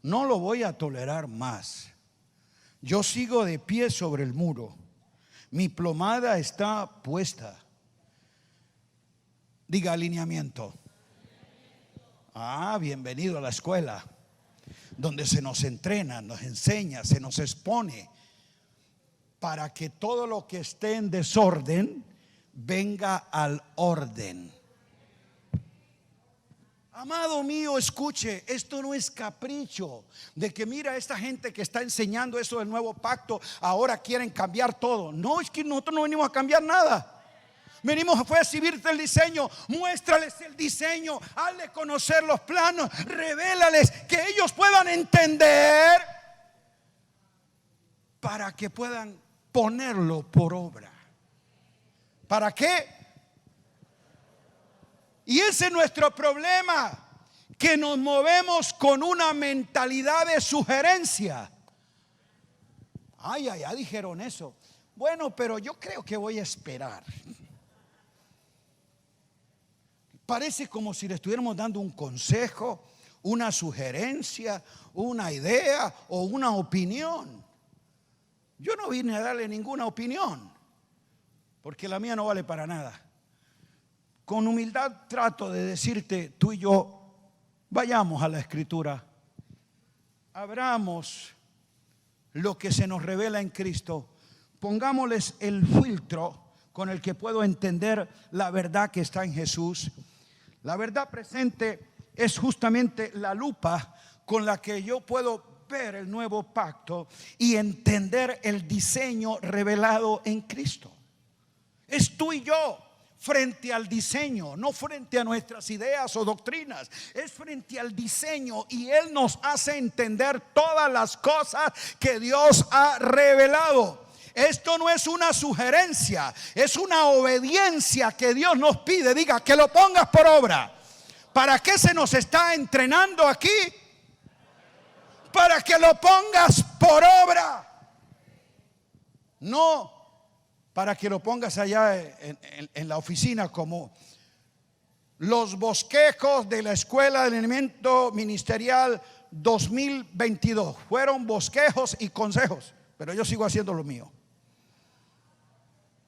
No lo voy a tolerar más. Yo sigo de pie sobre el muro. Mi plomada está puesta. Diga alineamiento. Bienvenido a la escuela, donde se nos entrena, nos enseña, se nos expone, para que todo lo que esté en desorden venga al orden. Amado mío, escuche, esto no es capricho de que mira esta gente que está enseñando eso del nuevo pacto, ahora quieren cambiar todo. No, es que nosotros no venimos a cambiar nada. Venimos a recibirte el diseño, muéstrales el diseño, hazle conocer los planos, revélales que ellos puedan entender para que puedan ponerlo por obra. ¿Para qué? Y ese es nuestro problema, que nos movemos con una mentalidad de sugerencia. Ay, ya dijeron eso. Bueno, pero yo creo que voy a esperar. Parece como si le estuviéramos dando un consejo, una sugerencia, una idea o una opinión. Yo no vine a darle ninguna opinión, porque la mía no vale para nada. Con humildad trato de decirte, tú y yo, vayamos a la Escritura, abramos lo que se nos revela en Cristo, pongámosles el filtro con el que puedo entender la verdad que está en Jesús. La verdad presente es justamente la lupa con la que yo puedo ver el nuevo pacto y entender el diseño revelado en Cristo. Es tú y yo frente al diseño, no frente a nuestras ideas o doctrinas, es frente al diseño, y Él nos hace entender todas las cosas que Dios ha revelado. Esto no es una sugerencia, es una obediencia que Dios nos pide. Diga, que lo pongas por obra. ¿Para qué se nos está entrenando aquí? Para que lo pongas por obra. No para que lo pongas allá en la oficina como los bosquejos de la Escuela de Entrenamiento Ministerial 2022. Fueron bosquejos y consejos, pero yo sigo haciendo lo mío.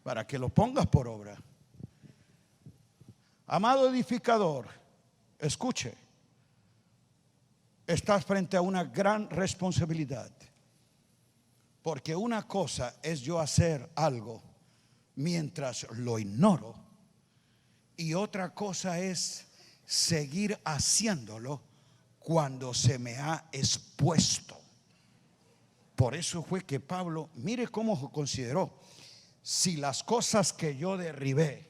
Para que lo pongas por obra. Amado edificador, escuche, estás frente a una gran responsabilidad. Porque una cosa es yo hacer algo mientras lo ignoro, y otra cosa es seguir haciéndolo cuando se me ha expuesto. Por eso fue que Pablo, mire cómo consideró: si las cosas que yo derribé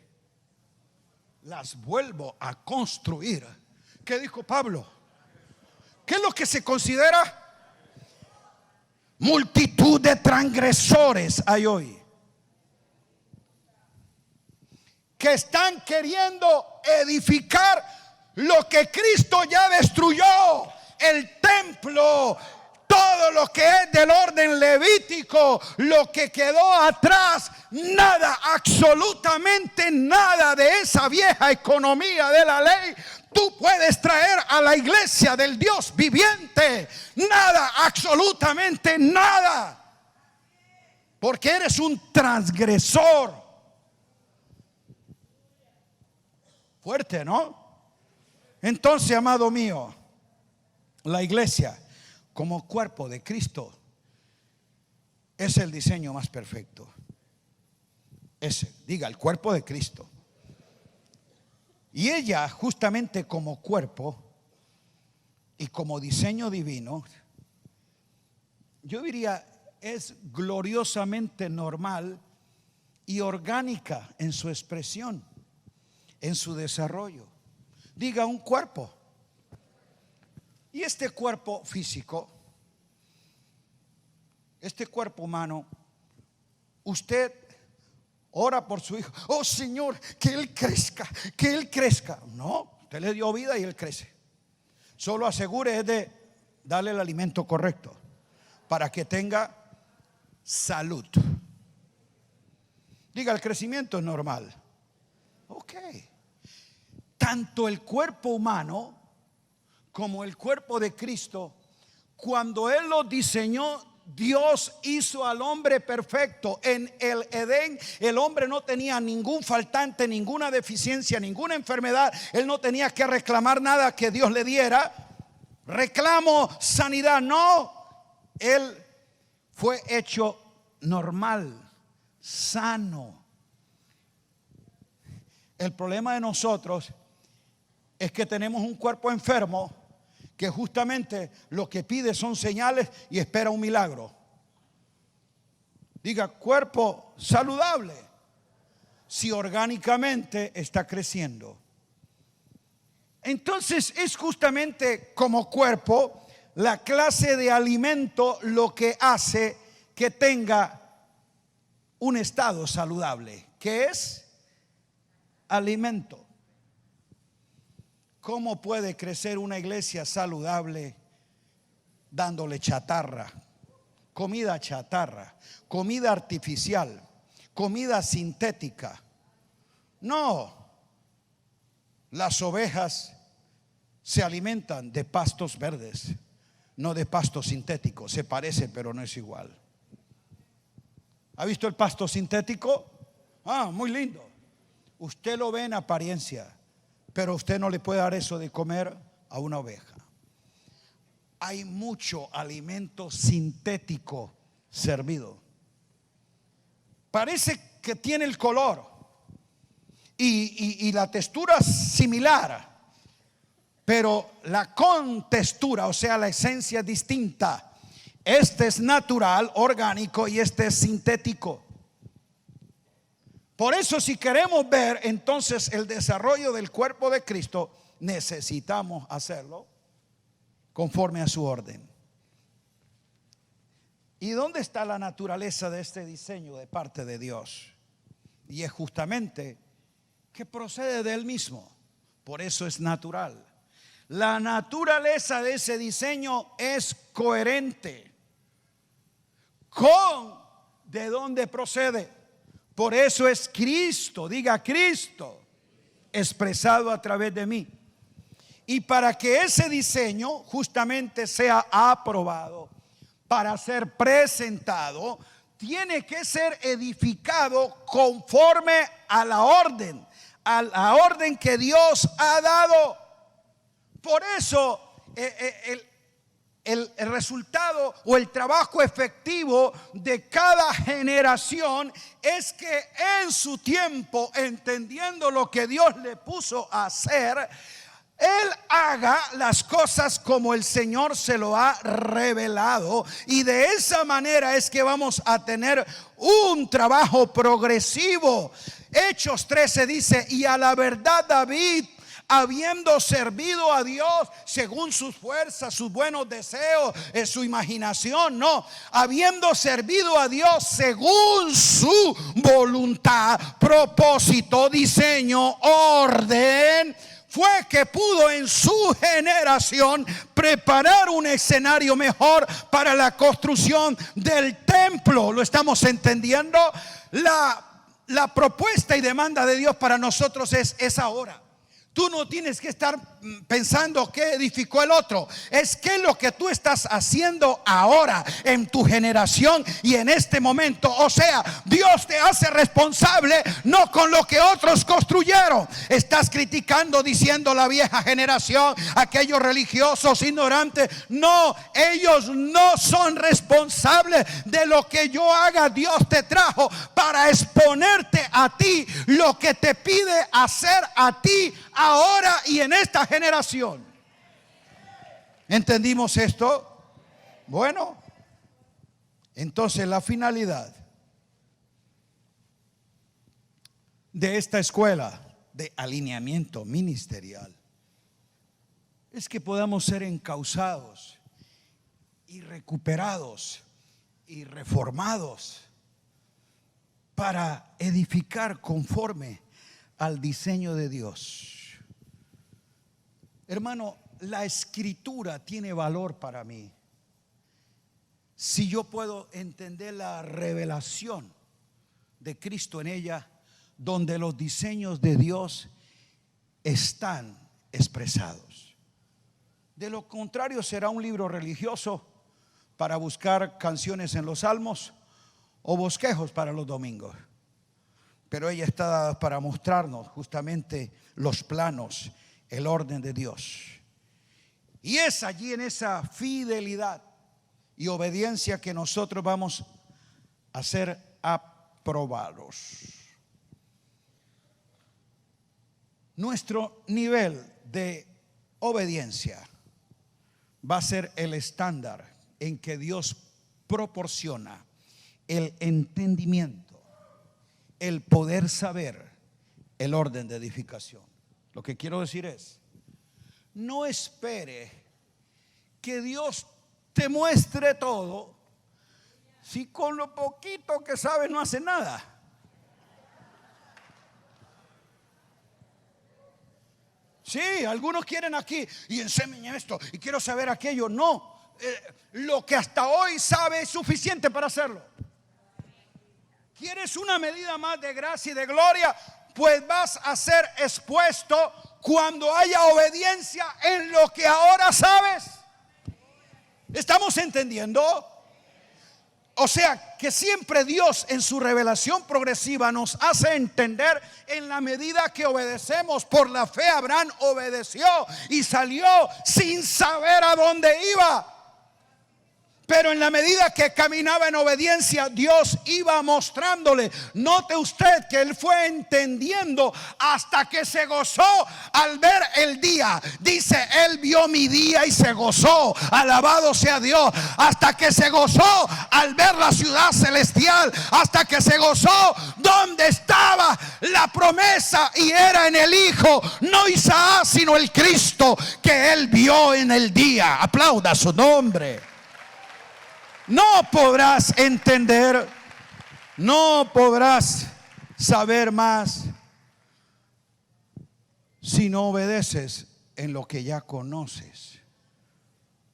las vuelvo a construir. ¿Qué dijo Pablo? ¿Qué es lo que se considera? Multitud de transgresores hay hoy que están queriendo edificar lo que Cristo ya destruyó, el templo, todo lo que es del orden levítico, lo que quedó atrás. Nada, absolutamente nada de esa vieja economía de la ley tú puedes traer a la iglesia del Dios viviente. Nada, absolutamente nada, porque eres un transgresor. Fuerte, ¿no? Entonces, amado mío, la iglesia como cuerpo de Cristo es el diseño más perfecto. Ese, diga, el cuerpo de Cristo. Y ella, justamente como cuerpo y como diseño divino, yo diría, es gloriosamente normal y orgánica en su expresión, en su desarrollo. Diga, un cuerpo. Y este cuerpo físico, este cuerpo humano, usted ora por su hijo. Oh Señor, que él crezca, que él crezca. No, usted le dio vida y él crece. Solo asegure de darle el alimento correcto para que tenga salud. Diga, el crecimiento es normal. Ok. Tanto el cuerpo humano como el cuerpo de Cristo, cuando Él lo diseñó, Dios hizo al hombre perfecto. En el Edén el hombre no tenía ningún faltante, ninguna deficiencia, ninguna enfermedad. Él no tenía que reclamar nada que Dios le diera. Reclamo, sanidad, no. Él fue hecho normal, sano. El problema de nosotros es que tenemos un cuerpo enfermo que justamente lo que pide son señales y espera un milagro. Diga, cuerpo saludable, si orgánicamente está creciendo. Entonces es justamente como cuerpo la clase de alimento lo que hace que tenga un estado saludable, que es alimento. ¿Cómo puede crecer una iglesia saludable dándole chatarra, comida chatarra, comida artificial, comida sintética? No, las ovejas se alimentan de pastos verdes, no de pasto sintético. Se parece, pero no es igual. ¿Ha visto el pasto sintético? Muy lindo. Usted lo ve en apariencia, pero usted no le puede dar eso de comer a una oveja. Hay mucho alimento sintético servido. Parece que tiene el color y la textura similar, pero la contextura, o sea, la esencia es distinta. Este es natural, orgánico, y este es sintético. Por eso, si queremos ver entonces el desarrollo del cuerpo de Cristo, necesitamos hacerlo conforme a su orden. ¿Y dónde está la naturaleza de este diseño de parte de Dios? Y es justamente que procede de Él mismo. Por eso es natural. La naturaleza de ese diseño es coherente con de dónde procede. Por eso es Cristo, diga Cristo, expresado a través de mí. Y para que ese diseño justamente sea aprobado, para ser presentado, tiene que ser edificado conforme a la orden que Dios ha dado. Por eso el resultado o el trabajo efectivo de cada generación es que en su tiempo, entendiendo lo que Dios le puso a hacer, Él haga las cosas como el Señor se lo ha revelado, y de esa manera es que vamos a tener un trabajo progresivo. Hechos 13 dice: y a la verdad David, habiendo servido a Dios según sus fuerzas, sus buenos deseos, su imaginación, no, habiendo servido a Dios según su voluntad, propósito, diseño, orden, fue que pudo en su generación preparar un escenario mejor para la construcción del templo. ¿Lo estamos entendiendo? La propuesta y demanda de Dios para nosotros es ahora. Tú no tienes que estar pensando qué edificó el otro. Es que lo que tú estás haciendo ahora en tu generación y en este momento. O sea, Dios te hace responsable no con lo que otros construyeron. Estás criticando diciendo la vieja generación, aquellos religiosos ignorantes. No, ellos no son responsables de lo que yo haga. Dios te trajo para exponerte a ti lo que te pide hacer a ti ahora y en esta generación. ¿Entendimos esto? Bueno, entonces la finalidad de esta escuela de alineamiento ministerial es que podamos ser encauzados y recuperados y reformados para edificar conforme al diseño de Dios. Hermano, la escritura tiene valor para mí si yo puedo entender la revelación de Cristo en ella, donde los diseños de Dios están expresados. De lo contrario, será un libro religioso para buscar canciones en los salmos o bosquejos para los domingos. Pero ella está dada para mostrarnos justamente los planos, el orden de Dios. Y es allí en esa fidelidad y obediencia que nosotros vamos a ser aprobados. Nuestro nivel de obediencia va a ser el estándar en que Dios proporciona el entendimiento, el poder saber el orden de edificación. Lo que quiero decir es, no espere que Dios te muestre todo si con lo poquito que sabes no hace nada. Sí, algunos quieren aquí y enséñame esto y quiero saber aquello. No, lo que hasta hoy sabe es suficiente para hacerlo. ¿Quieres una medida más de gracia y de gloria? Pues vas a ser expuesto cuando haya obediencia en lo que ahora sabes. ¿Estamos entendiendo? O sea, que siempre Dios en su revelación progresiva nos hace entender en la medida que obedecemos. Por la fe Abraham obedeció y salió sin saber a dónde iba. Pero en la medida que caminaba en obediencia, Dios iba mostrándole. Note usted que él fue entendiendo hasta que se gozó al ver el día. Dice, él vio mi día y se gozó. Alabado sea Dios. Hasta que se gozó al ver la ciudad celestial. Hasta que se gozó donde estaba la promesa y era en el Hijo. No Isaac, sino el Cristo que él vio en el día. Aplauda su nombre. No podrás entender, no podrás saber más si no obedeces en lo que ya conoces.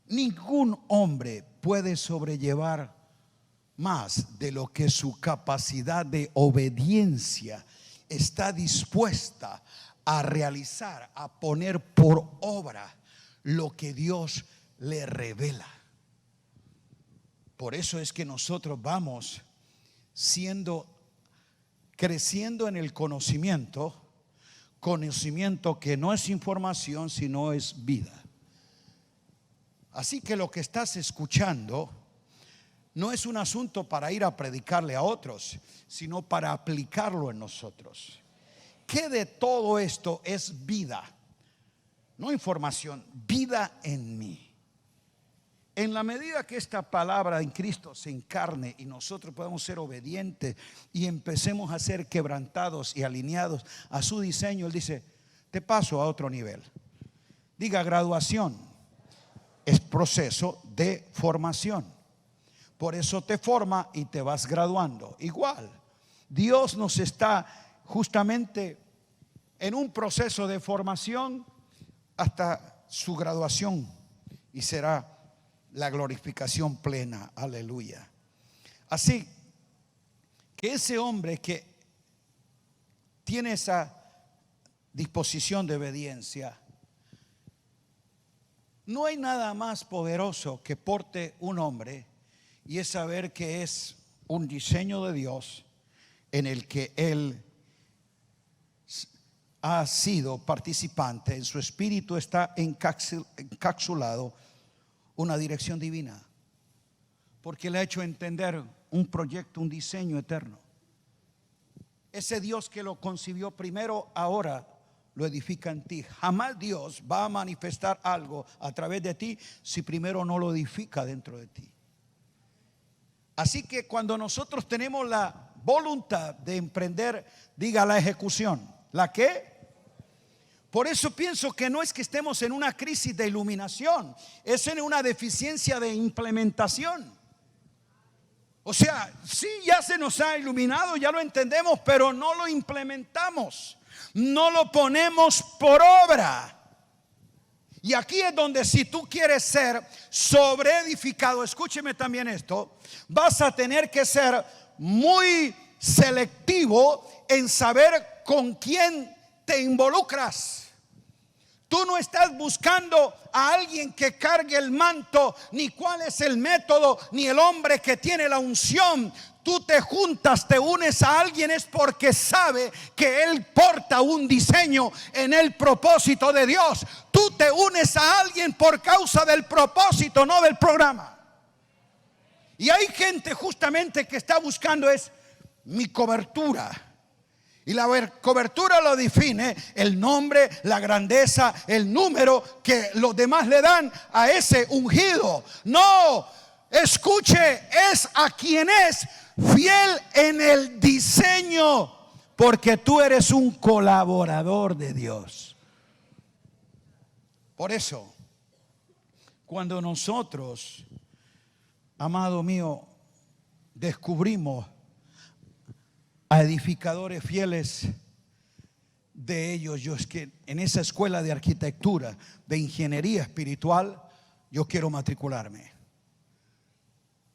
Ningún hombre puede sobrellevar más de lo que su capacidad de obediencia está dispuesta a realizar, a poner por obra lo que Dios le revela. Por eso es que nosotros vamos creciendo en el conocimiento que no es información, sino es vida. Así que lo que estás escuchando no es un asunto para ir a predicarle a otros, sino para aplicarlo en nosotros. ¿Qué de todo esto es vida? No información, vida en mí. En la medida que esta palabra en Cristo se encarne y nosotros podamos ser obedientes y empecemos a ser quebrantados y alineados a su diseño, Él dice, te paso a otro nivel. Diga, graduación es proceso de formación. Por eso te forma y te vas graduando. Igual, Dios nos está justamente en un proceso de formación hasta su graduación y será la glorificación plena. Aleluya. Así que ese hombre que tiene esa disposición de obediencia, no hay nada más poderoso que porte un hombre, y es saber que es un diseño de Dios en el que él ha sido participante, en su espíritu está encapsulado una dirección divina, porque le ha hecho entender un proyecto, un diseño eterno. Ese Dios que lo concibió primero, ahora lo edifica en ti. Jamás Dios va a manifestar algo a través de ti si primero no lo edifica dentro de ti. Así que cuando nosotros tenemos la voluntad de emprender, diga la ejecución. ¿La qué? Por eso pienso que no es que estemos en una crisis de iluminación, es en una deficiencia de implementación. O sea, sí, ya se nos ha iluminado, ya lo entendemos, pero no lo implementamos, no lo ponemos por obra. Y aquí es donde, si tú quieres ser sobreedificado, escúcheme también esto, vas a tener que ser muy selectivo en saber con quién te involucras. Tú no estás buscando a alguien que cargue el manto, ni cuál es el método, ni el hombre que tiene la unción. Tú te juntas, te unes a alguien es porque sabe que él porta un diseño en el propósito de Dios. Tú te unes a alguien por causa del propósito, no del programa. Y hay gente justamente que está buscando es mi cobertura. Y la cobertura lo define el nombre, la grandeza, el número que los demás le dan a ese ungido. No, escuche, es a quien es fiel en el diseño, porque tú eres un colaborador de Dios. Por eso, cuando nosotros, amado mío, descubrimos a edificadores fieles, de ellos, yo es que en esa escuela de arquitectura, de ingeniería espiritual, yo quiero matricularme.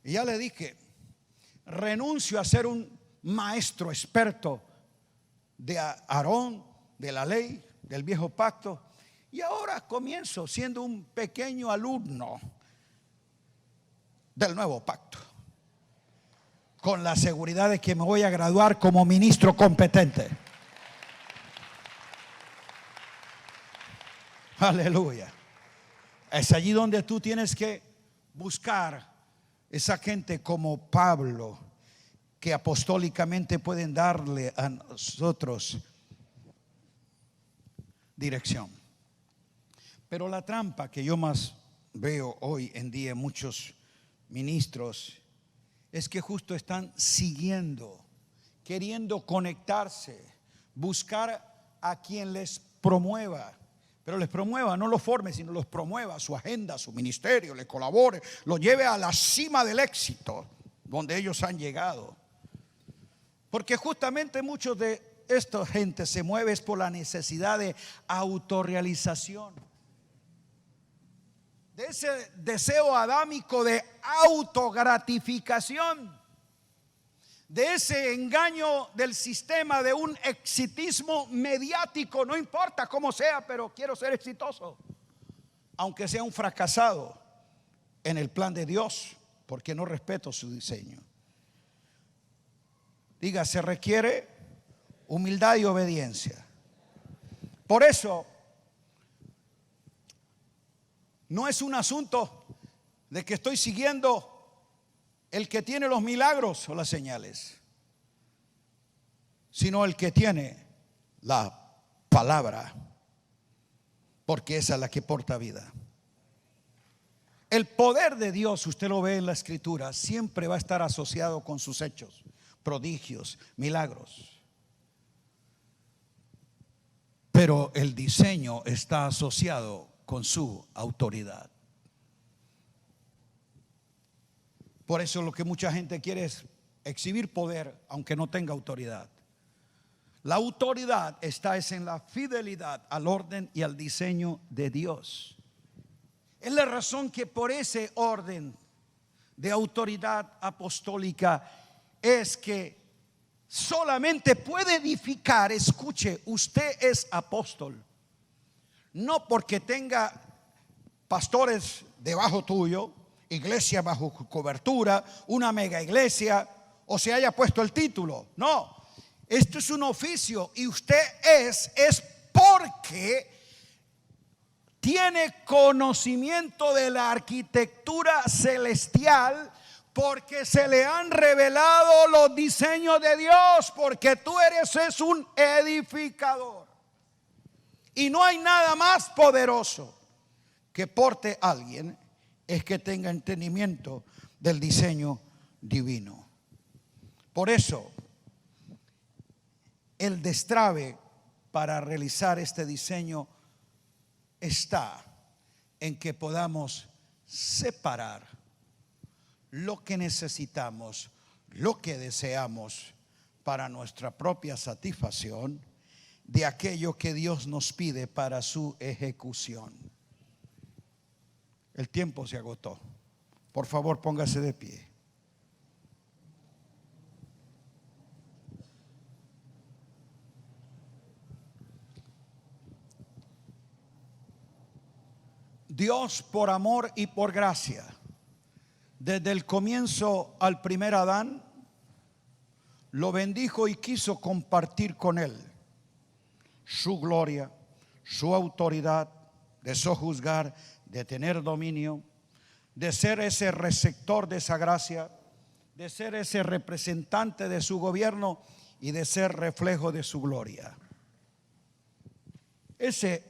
Y ya le dije, renuncio a ser un maestro experto de Aarón, de la ley, del viejo pacto, y ahora comienzo siendo un pequeño alumno del nuevo pacto, con la seguridad de que me voy a graduar como ministro competente. Aleluya. Es allí donde tú tienes que buscar esa gente como Pablo, que apostólicamente pueden darle a nosotros dirección. Pero la trampa que yo más veo hoy en día en muchos ministros es que justo están siguiendo, queriendo conectarse, buscar a quien les promueva. Pero les promueva, no los forme, sino los promueva, su agenda, su ministerio, le colabore, lo lleve a la cima del éxito donde ellos han llegado. Porque justamente muchos de esta gente se mueve es por la necesidad de autorrealización, de ese deseo adámico de autogratificación, de ese engaño del sistema de un exitismo mediático. No importa cómo sea, pero quiero ser exitoso, aunque sea un fracasado en el plan de Dios, porque no respeto su diseño. Diga, se requiere humildad y obediencia. Por eso no es un asunto de que estoy siguiendo el que tiene los milagros o las señales, sino el que tiene la palabra, porque esa es la que porta vida. El poder de Dios, usted lo ve en la Escritura, siempre va a estar asociado con sus hechos, prodigios, milagros. Pero el diseño está asociado con su autoridad. Por eso lo que mucha gente quiere es exhibir poder, aunque no tenga autoridad. La autoridad está en la fidelidad al orden y al diseño de Dios. Es la razón que por ese orden de autoridad apostólica es que solamente puede edificar, escuche, usted es apóstol, no porque tenga pastores debajo tuyo, iglesia bajo cobertura, una mega iglesia, o se haya puesto el título. No, esto es un oficio y usted es porque tiene conocimiento de la arquitectura celestial, porque se le han revelado los diseños de Dios, porque tú es un edificador. Y no hay nada más poderoso que porte a alguien es que tenga entendimiento del diseño divino. Por eso, el destrave para realizar este diseño está en que podamos separar lo que necesitamos, lo que deseamos para nuestra propia satisfacción, de aquello que Dios nos pide para su ejecución. El tiempo se agotó. Por favor, póngase de pie. Dios, por amor y por gracia, desde el comienzo al primer Adán, lo bendijo y quiso compartir con él su gloria, su autoridad de sojuzgar, de tener dominio, de ser ese receptor de esa gracia, de ser ese representante de su gobierno y de ser reflejo de su gloria. Ese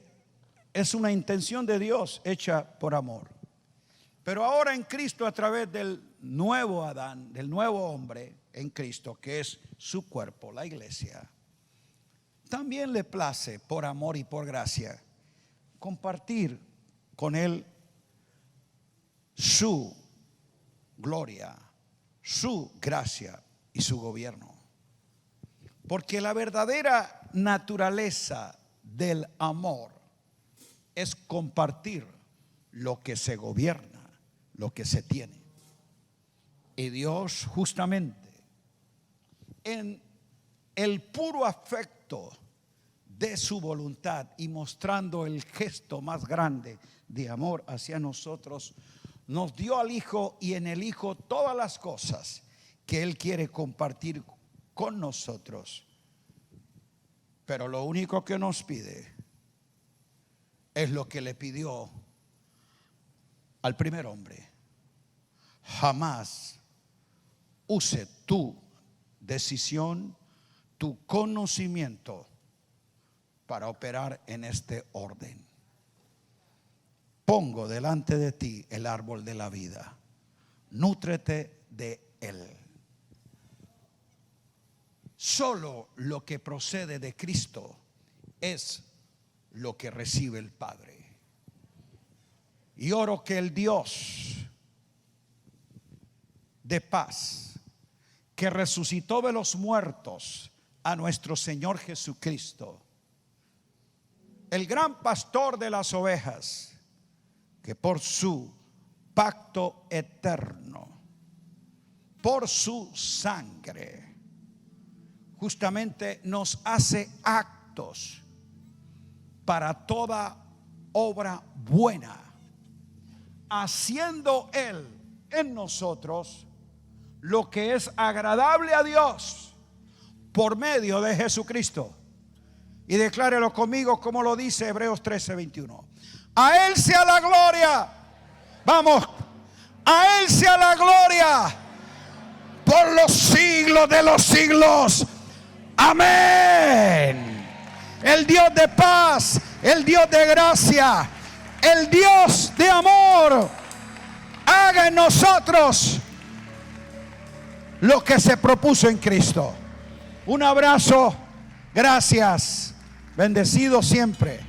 es una intención de Dios hecha por amor. Pero ahora en Cristo, a través del nuevo Adán, del nuevo hombre en Cristo, que es su cuerpo, la iglesia, también le place, por amor y por gracia, compartir con él su gloria, su gracia y su gobierno. Porque la verdadera naturaleza del amor es compartir lo que se gobierna, lo que se tiene. Y Dios, justamente en el puro afecto de su voluntad y mostrando el gesto más grande de amor hacia nosotros, nos dio al Hijo, y en el Hijo todas las cosas que Él quiere compartir con nosotros. Pero lo único que nos pide es lo que le pidió al primer hombre: jamás use tu decisión, tu conocimiento para operar en este orden. Pongo delante de ti el árbol de la vida, nútrete de él. Solo lo que procede de Cristo es lo que recibe el Padre. Y oro que el Dios de paz, que resucitó de los muertos a nuestro Señor Jesucristo, el gran pastor de las ovejas, que por su pacto eterno, por su sangre, justamente nos hace actos para toda obra buena, haciendo Él en nosotros lo que es agradable a Dios por medio de Jesucristo. Y declárelo conmigo como lo dice Hebreos 13:21. A Él sea la gloria. Vamos, a Él sea la gloria por los siglos de los siglos. Amén. El Dios de paz, el Dios de gracia, el Dios de amor, haga en nosotros lo que se propuso en Cristo. Un abrazo, gracias, bendecido siempre.